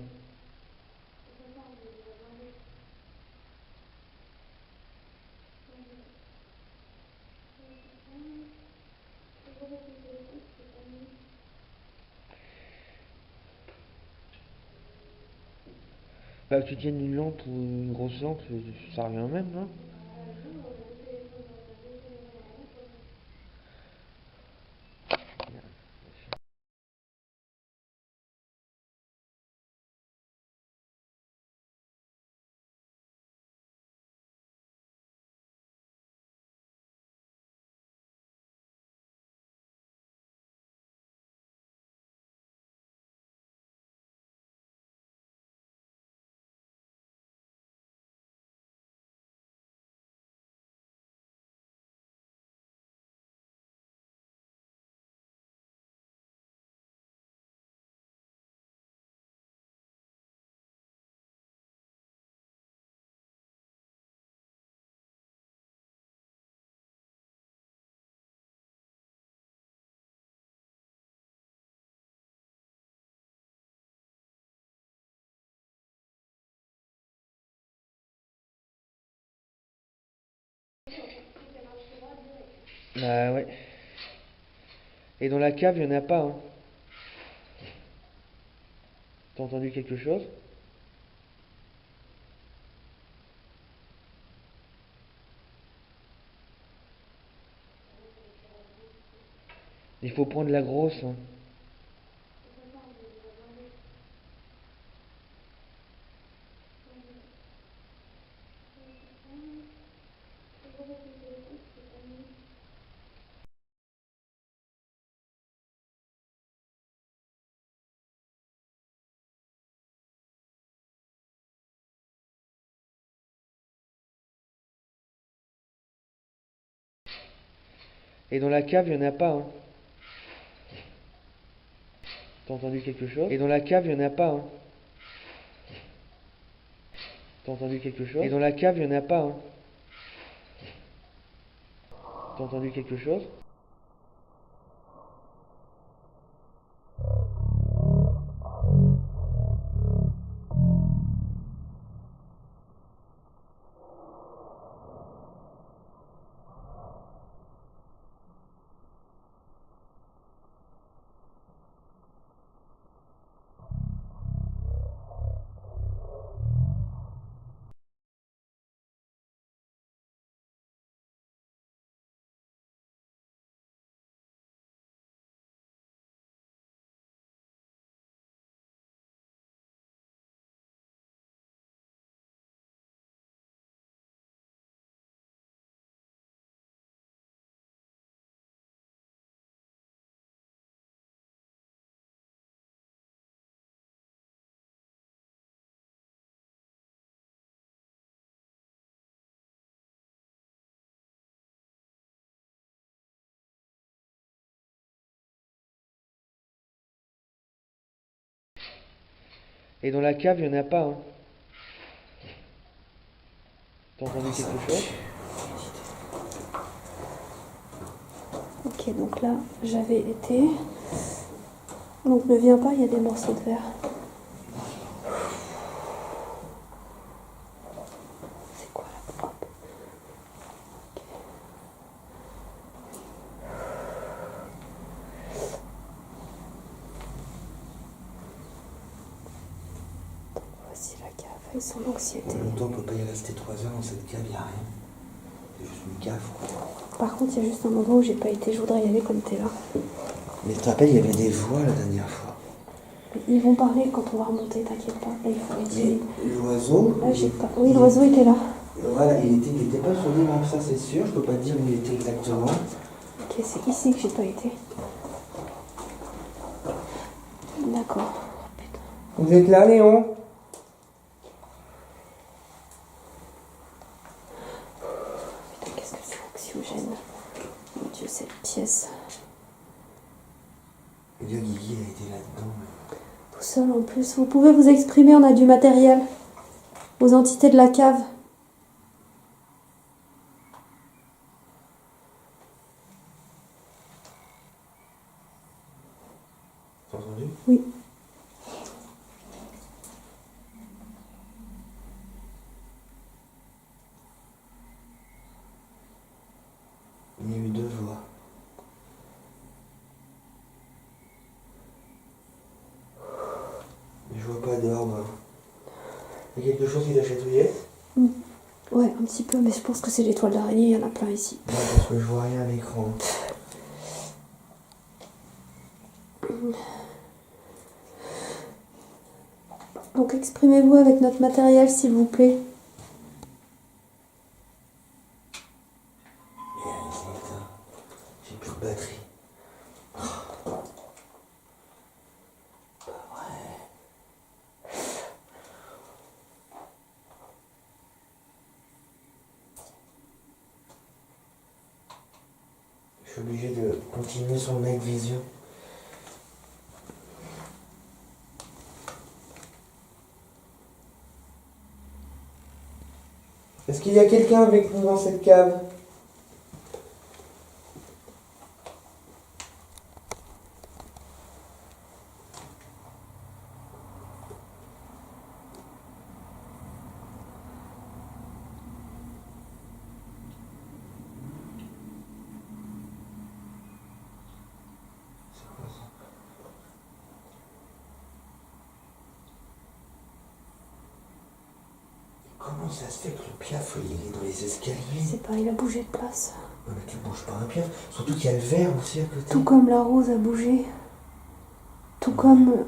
Bah, que tu tiennes une lampe ou une grosse lampe, ça revient au même, non? Bah ouais. Et dans la cave, il n'y en a pas, hein. T'as entendu quelque chose? Il faut prendre la grosse, hein. Et dans la cave, il n'y en a pas, hein. T'as entendu quelque chose? Et dans la cave, il n'y en a pas, hein. T'as entendu quelque chose? Et dans la cave, il n'y en a pas, hein. T'as entendu quelque chose? Et dans la cave, il n'y en a pas, hein. T'as entendu quelque chose? Ok, donc là, j'avais été. Donc ne viens pas, il y a des morceaux de verre. C'est quoi là? Hop. Donc voici la cave et son anxiété. En même temps, on peut pas y rester 3 heures dans cette cave, y a rien. C'est juste une cave, quoi. Par contre, il y a juste un endroit où j'ai pas été, je voudrais y aller comme t'es là. Mais tu te rappelles, il y avait des voix la dernière fois. Ils vont parler quand on va remonter, t'inquiète pas. Là, il faut être timide. Mais l'oiseau. Là, j'ai pas. Oui, l'oiseau était là. Voilà, il était pas sur l'île, ça c'est sûr, je peux pas te dire où il était exactement. Ok, c'est ici que j'ai pas été. D'accord. Oh, putain. Vous êtes là, Léon? Putain, qu'est-ce que c'est anxiogène. Mon Dieu, cette pièce. Le gars Guigui a été là-dedans. Tout seul en plus. Vous pouvez vous exprimer, on a du matériel. Aux entités de la cave. T'as entendu? Oui. Il y a eu 2 voix. Mais je vois pas dehors, moi. Il y a quelque chose qui t'a chatouillé? Ouais, un petit peu, mais je pense que c'est l'étoile d'araignée, il y en a plein ici. Non, parce que je vois rien à l'écran. Donc exprimez-vous avec notre matériel, s'il vous plaît. Merde, c'est éteint. J'ai plus de batterie. Pas vrai. Je suis obligé de continuer sur le night vision. Est-ce qu'il y a quelqu'un avec nous dans cette cave? C'est quoi ça? Comment ça se fait que le piaf il est dans les Je escaliers? sais pas, il a bougé de place. Ouais, mais tu bouges pas un piaf. Surtout qu'il y a le verre aussi à côté. Tout comme la rose a bougé. Tout comme.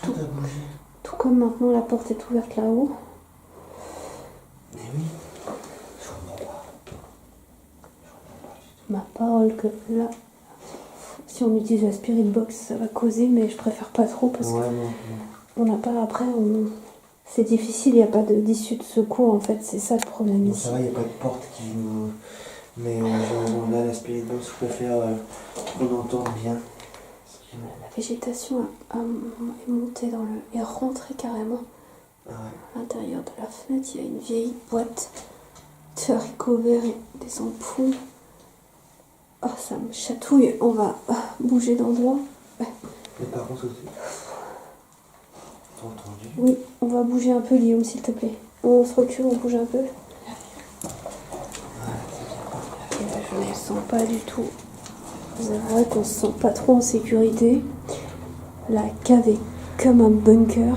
Tout a bougé. Tout comme maintenant la porte est ouverte là-haut. Mais oui. Je comprends pas. Ma parole que là. Si on utilise la spirit box, ça va causer, mais je préfère pas trop parce Ouais, que non. on n'a pas après. C'est difficile, il n'y a pas d'issue de secours en fait, c'est ça le problème Bon, ici. ça va, il n'y a pas de porte qui nous. Mais là, la spirit box, je préfère qu'on entende bien. La végétation est montée dans le. est rentrée carrément. Ah ouais. À l'intérieur de la fenêtre, il y a une vieille boîte de haricots verts et des ampoules. Oh, ça me chatouille. On va bouger d'endroit. Mais par contre aussi. T'as entendu? Oui, on va bouger un peu, Guillaume, s'il te plaît. On se recule, on bouge un peu. Et là, je ne me sens pas du tout. Vous avouerez qu'on se sent pas trop en sécurité. La cave est comme un bunker.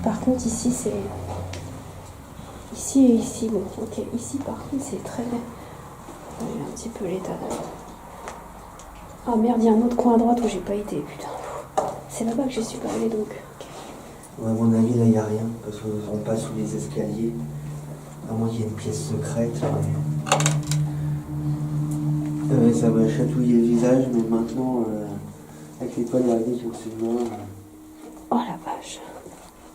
Par contre, ici, c'est. Ici et ici, bon, ok. Ici, par contre, c'est très bien. J'ai un petit peu l'état de. Ah merde, il y a un autre coin à droite où j'ai pas été, putain. C'est là-bas que je suis pas allée donc. Ok. Ouais, à mon avis, là, il n'y a rien. Parce qu'on passe sous les escaliers. À moins qu'il y ait une pièce secrète. Mais... Ah ouais, ça m'a chatouillé le visage, mais maintenant, avec l'étoile d'araignée qui au-dessus de moi. Oh la vache.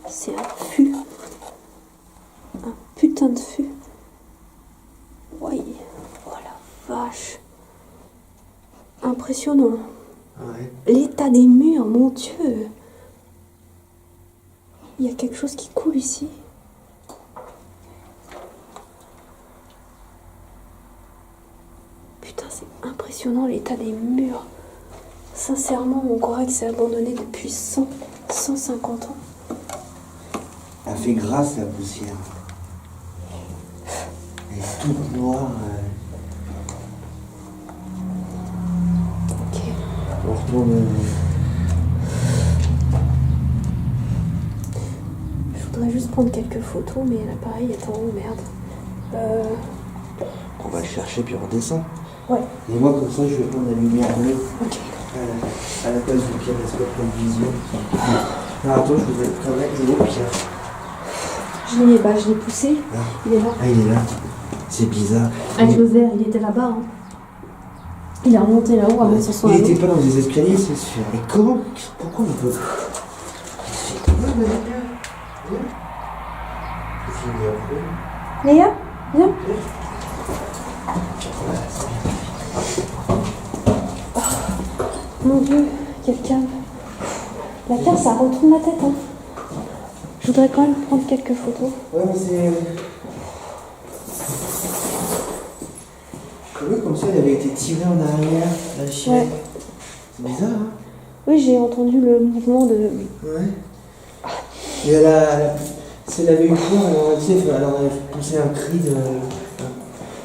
C'est un fût. Un putain de fût. Oui. Oh la vache. Impressionnant. Ouais. L'état des murs, mon Dieu. Il y a quelque chose qui coule ici. Putain, c'est impressionnant l'état des murs. Sincèrement, on croirait que c'est abandonné depuis 150 ans. Elle fait grasse la poussière. Elle est toute noire. Ok. On retourne. Je voudrais juste prendre quelques photos, mais l'appareil est en haut, merde. On va le chercher puis on redescend. Ouais. Et moi comme ça je vais prendre la lumière bleue Ok. à la place du caméscope comme vision. Alors attends, je vous ai quand même. Il est où Pierre? Je l'ai poussé. Ah. Il est là. Ah il est là. C'est bizarre. Avec le verre, il était là-bas. Hein. Il est remonté là-haut avant que ce soit Il un était autre. pas dans les escaliers, c'est sûr. Et comment? Pourquoi on peut. Léa, viens. Oh, mon Dieu, quel calme. La terre, ça retourne la tête. Hein. Je voudrais quand même prendre quelques photos. Ouais, mais c'est. Comme ça, elle avait été tirée en arrière, la chienne. Ouais. C'est bizarre, hein? Oui, j'ai entendu le mouvement de. Ouais. Et si elle avait eu peur, tu sais, elle aurait poussé un cri de.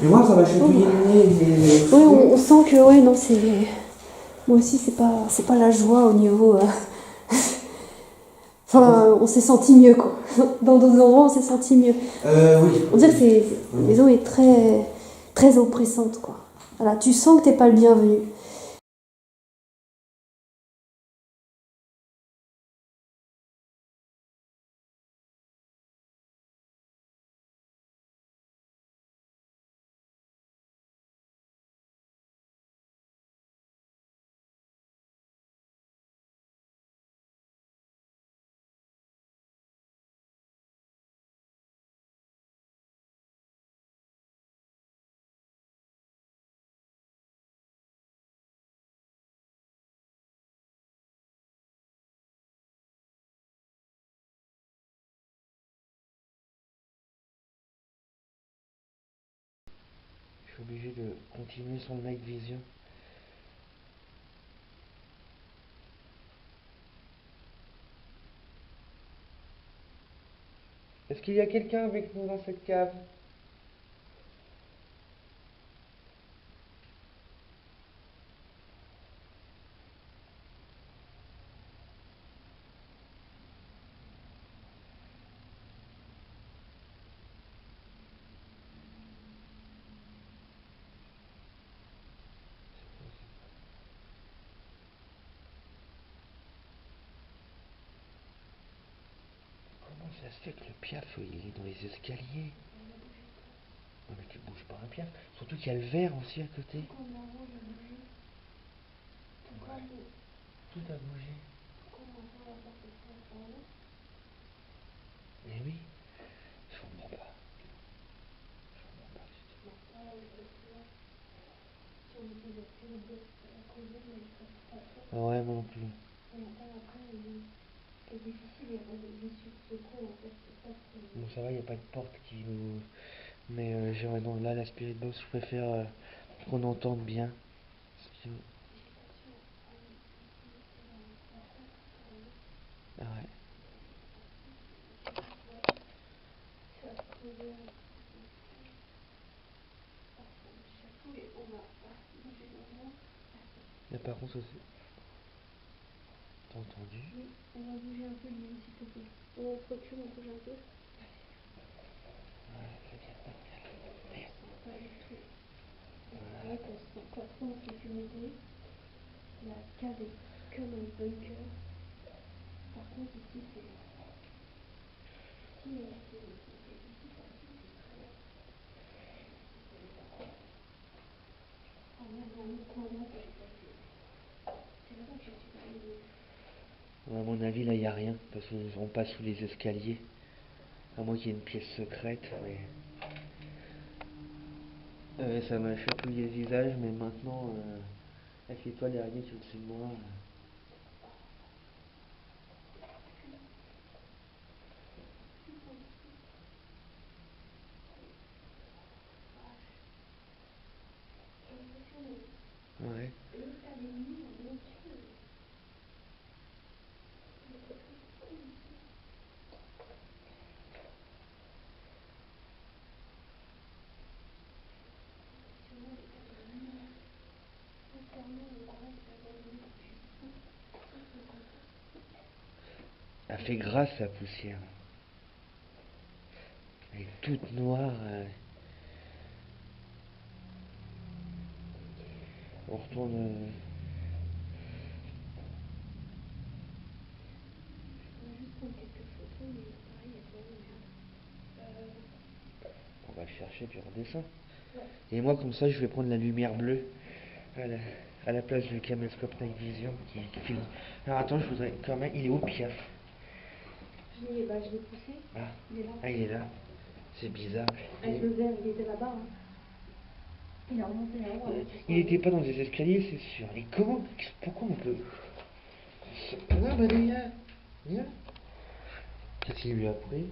Mais moi, ça m'a chatouillé le nez. Oui, on sent que, ouais, non, c'est. Moi aussi, c'est pas la joie au niveau. Enfin, on s'est senti mieux, quoi. Dans d'autres endroits, on s'est senti mieux. Oui. On dirait que la maison est très, très oppressante, quoi. Voilà, tu sens que t'es pas le bienvenu. Je suis obligé de continuer son night vision. Est-ce qu'il y a quelqu'un avec nous dans cette cave? Comment ça se fait que le piaf, il est dans les escaliers? Non mais tu bouges pas un piaf. Surtout qu'il y a le verre aussi à côté. Ouais. Tout a bougé. Mais oui, je comprends pas. Je comprends pas du tout. Ouais, moi non plus. Bon, ça va, il n'y a pas de porte qui nous. Mais j'aimerais donc là, la Spirit Box, je préfère qu'on entende bien. Parce que- Ah ouais. Là, par contre, aussi. T'as entendu? Oui, on va bouger un peu lui, s'il te plaît. On se recule, on bouge un peu. Ouais, faut qu'il y ait pas de calme. Merde. Pas du tout. C'est vrai qu'on se sent pas trop en sécurité. La cave est comme un bunker. Par contre, ici, c'est. Ah ouais, dans le coin là, c'est là-bas que je suis arrivée. À mon avis, là, il n'y a rien. Parce qu'on passe sous les escaliers. À moins qu'il y ait une pièce secrète, mais. Ça m'a chatouillé le visage, mais maintenant, avec l'étoile d'araignée qui est au-dessus de moi. Ouais. Elle fait grasse la poussière. Elle est toute noire. On retourne. On va le chercher puis on redescend. Et moi comme ça je vais prendre la lumière bleue à la place du caméscope Night Vision qui filme. Alors attends, je voudrais quand même. Il est où Piaf? Je l'ai poussé. Ah. Il est là. Ah, il est là. C'est bizarre. Avec le verre, il était là-bas. Hein. Il a remonté là-haut. Il était pas dans des escaliers, c'est sûr. Et comment? Pourquoi on peut. Non, bah viens. Qu'est-ce qu'il lui a pris?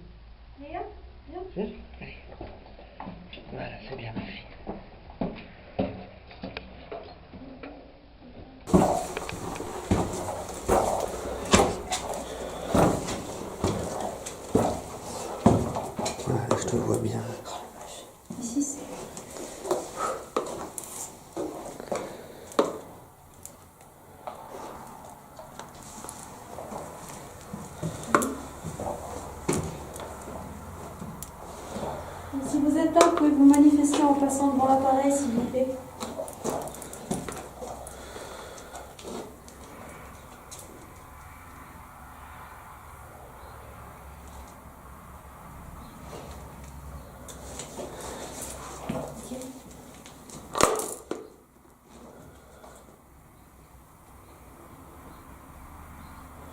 Léa, viens. Viens. Allez. Voilà, c'est bien ma fille. Voilà, je te vois bien. Ici, c'est. Si vous êtes là, vous pouvez vous manifester en passant devant l'appareil, s'il vous plaît.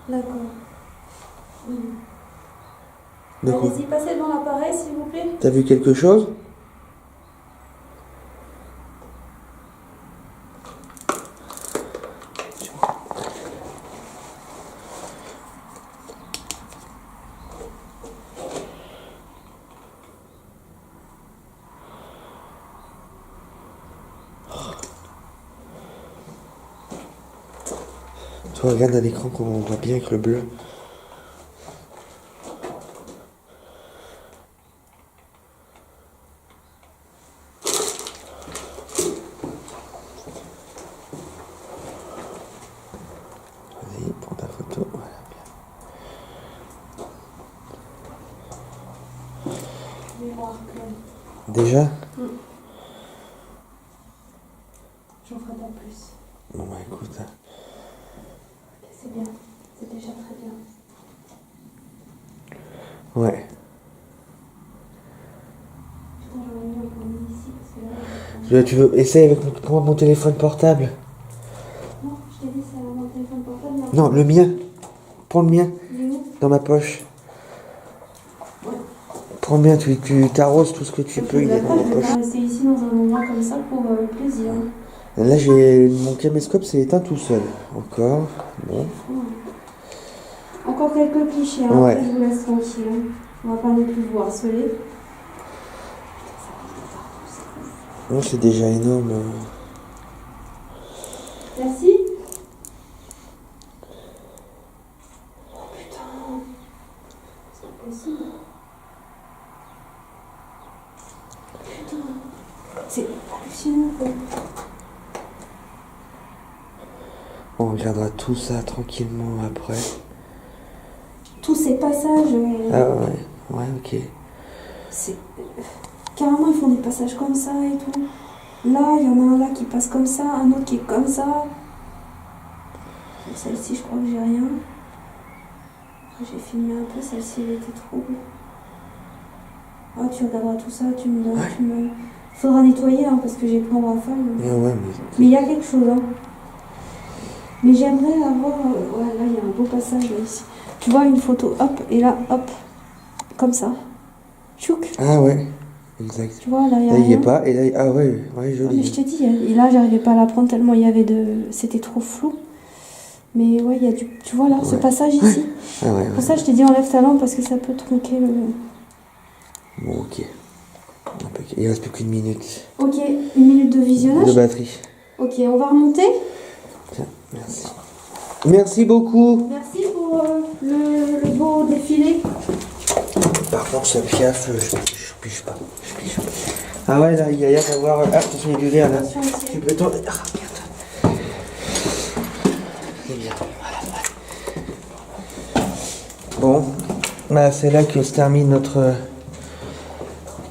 D'accord. De quoi? Allez-y, passez devant l'appareil, s'il vous plaît. T'as vu quelque chose? Toi, regarde à l'écran qu'on voit bien avec le bleu. Vas-y, prends ta photo. Voilà, bien. Mémoire pleine. Déjà? J'en ferai pas plus. Bon, bah écoute. C'est bien. C'est déjà très bien. Ouais. Putain, j'aurais mis un peu mis ici parce que là. Tu veux essayer avec prends mon téléphone portable? Non, je t'ai dit, c'est mon téléphone portable. Non, le mien. Prends le mien. Il est où? Dans ma poche. Ouais. Prends le mien, tu t'arroses tout ce que tu peux, il est dans D'accord, ma je vais poche. pas rester ici dans un endroit comme ça pour le plaisir. Là, j'ai mon caméscope s'est éteint tout seul. Encore. Bon. Encore quelques clichés, hein. Ouais. Après je vous laisse tranquille. Hein. On va pas non plus vous harceler. Non, c'est déjà énorme. Merci. Oh putain. C'est pas possible. Putain. C'est hallucinant quoi. On regardera tout ça tranquillement après. Tous ces passages. Ah ouais, ouais, ok. C'est. Carrément, ils font des passages comme ça et tout. Là, il y en a un là qui passe comme ça, un autre qui est comme ça. Celle-ci, je crois que j'ai rien. J'ai filmé un peu, celle-ci, elle était trouble. Ah, tu regarderas tout ça, tu me donnes. Ouais. Faudra nettoyer, hein, parce que j'ai plein de rafales. Ah ouais, Mais il y a quelque chose, hein. Mais j'aimerais avoir. Ouais, là, il y a un beau passage, là, ici. Tu vois, une photo, hop, et là, hop. Comme ça. Tchouk. Ah ouais, exact. Tu vois, là, il y a Là, il y rien. est pas, et là, ah ouais, ouais, Ah, mais je joli. t'ai dit, et là j'arrivais pas à la prendre tellement il y avait de. C'était trop flou. Mais ouais, il y a du. Tu vois là, ce Ouais. passage ici. Ah ouais, Pour ça, je t'ai dit enlève ta lampe parce que ça peut tronquer le. Bon, ok. Il reste plus qu'une minute Ok, 1 minute de visionnage. de batterie. Ok, on va remonter. Tiens, merci. Merci beaucoup. Merci pour le beau défilé. Par contre, ce Piaf, je pige pas. Ah ouais, là, il y a l'air d'avoir. Ah, attention, il y a du verre là. Attention ici. Tu peux tourner. Ah, merde. C'est bien. Voilà. Bon, bah, c'est là que se termine notre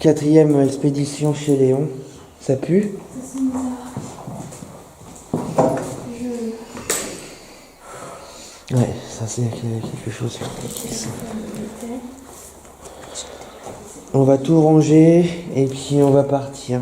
4e expédition chez Léon. Ça pue? Ouais, ça c'est quelque chose. On va tout ranger et puis on va partir.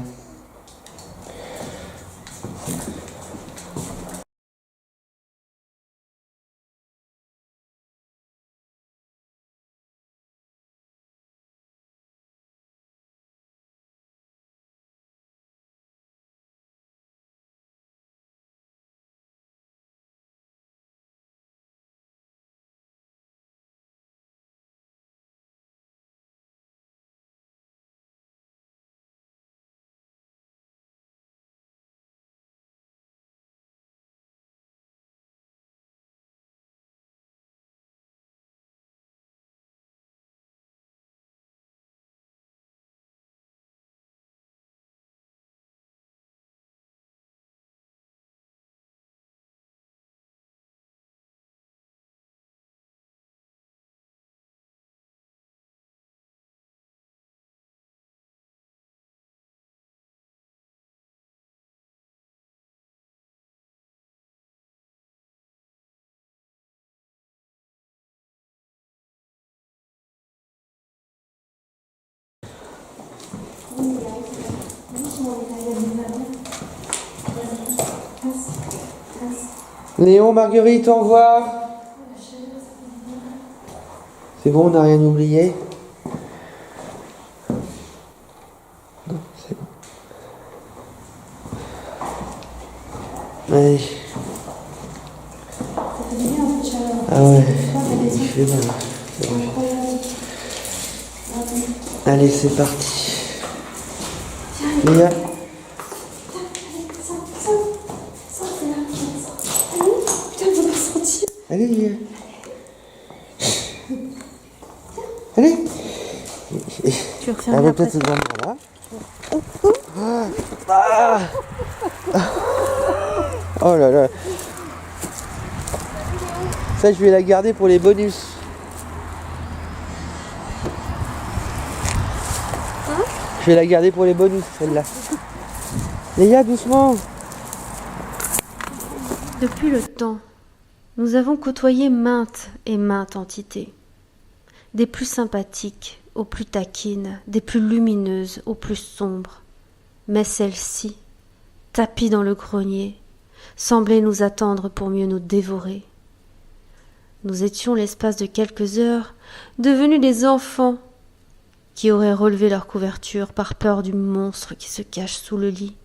Léon, Marguerite, au revoir. C'est bon, on n'a rien oublié? Non, c'est bon. Allez. Ah ouais, il fait mal. C'est vrai. Allez, c'est parti. Léa. Allez, Léa. Allez. Tu refermes Elle la va peut-être se porte. dormir là. Ah. Oh là là. Ça, je vais la garder pour les bonus. Je vais la garder pour les bonus, celle-là. Léa, doucement. Depuis le temps, nous avons côtoyé maintes et maintes entités. Des plus sympathiques aux plus taquines, des plus lumineuses aux plus sombres. Mais celle-ci, tapie dans le grenier, semblait nous attendre pour mieux nous dévorer. Nous étions, l'espace de quelques heures, devenus des enfants qui auraient relevé leur couverture par peur du monstre qui se cache sous le lit.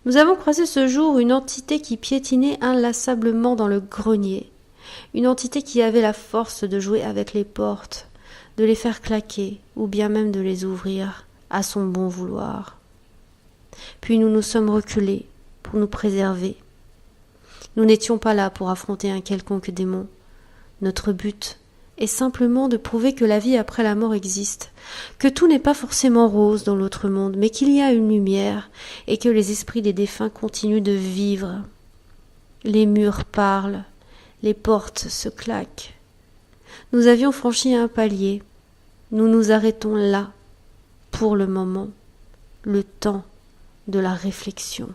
Nous avons croisé ce jour une entité qui piétinait inlassablement dans le grenier, une entité qui avait la force de jouer avec les portes, de les faire claquer ou bien même de les ouvrir à son bon vouloir. Puis nous nous sommes reculés pour nous préserver. Nous n'étions pas là pour affronter un quelconque démon. Notre but est simplement de prouver que la vie après la mort existe, que tout n'est pas forcément rose dans l'autre monde, mais qu'il y a une lumière et que les esprits des défunts continuent de vivre. Les murs parlent, les portes se claquent. Nous avions franchi un palier. Nous nous arrêtons là, pour le moment, le temps de la réflexion.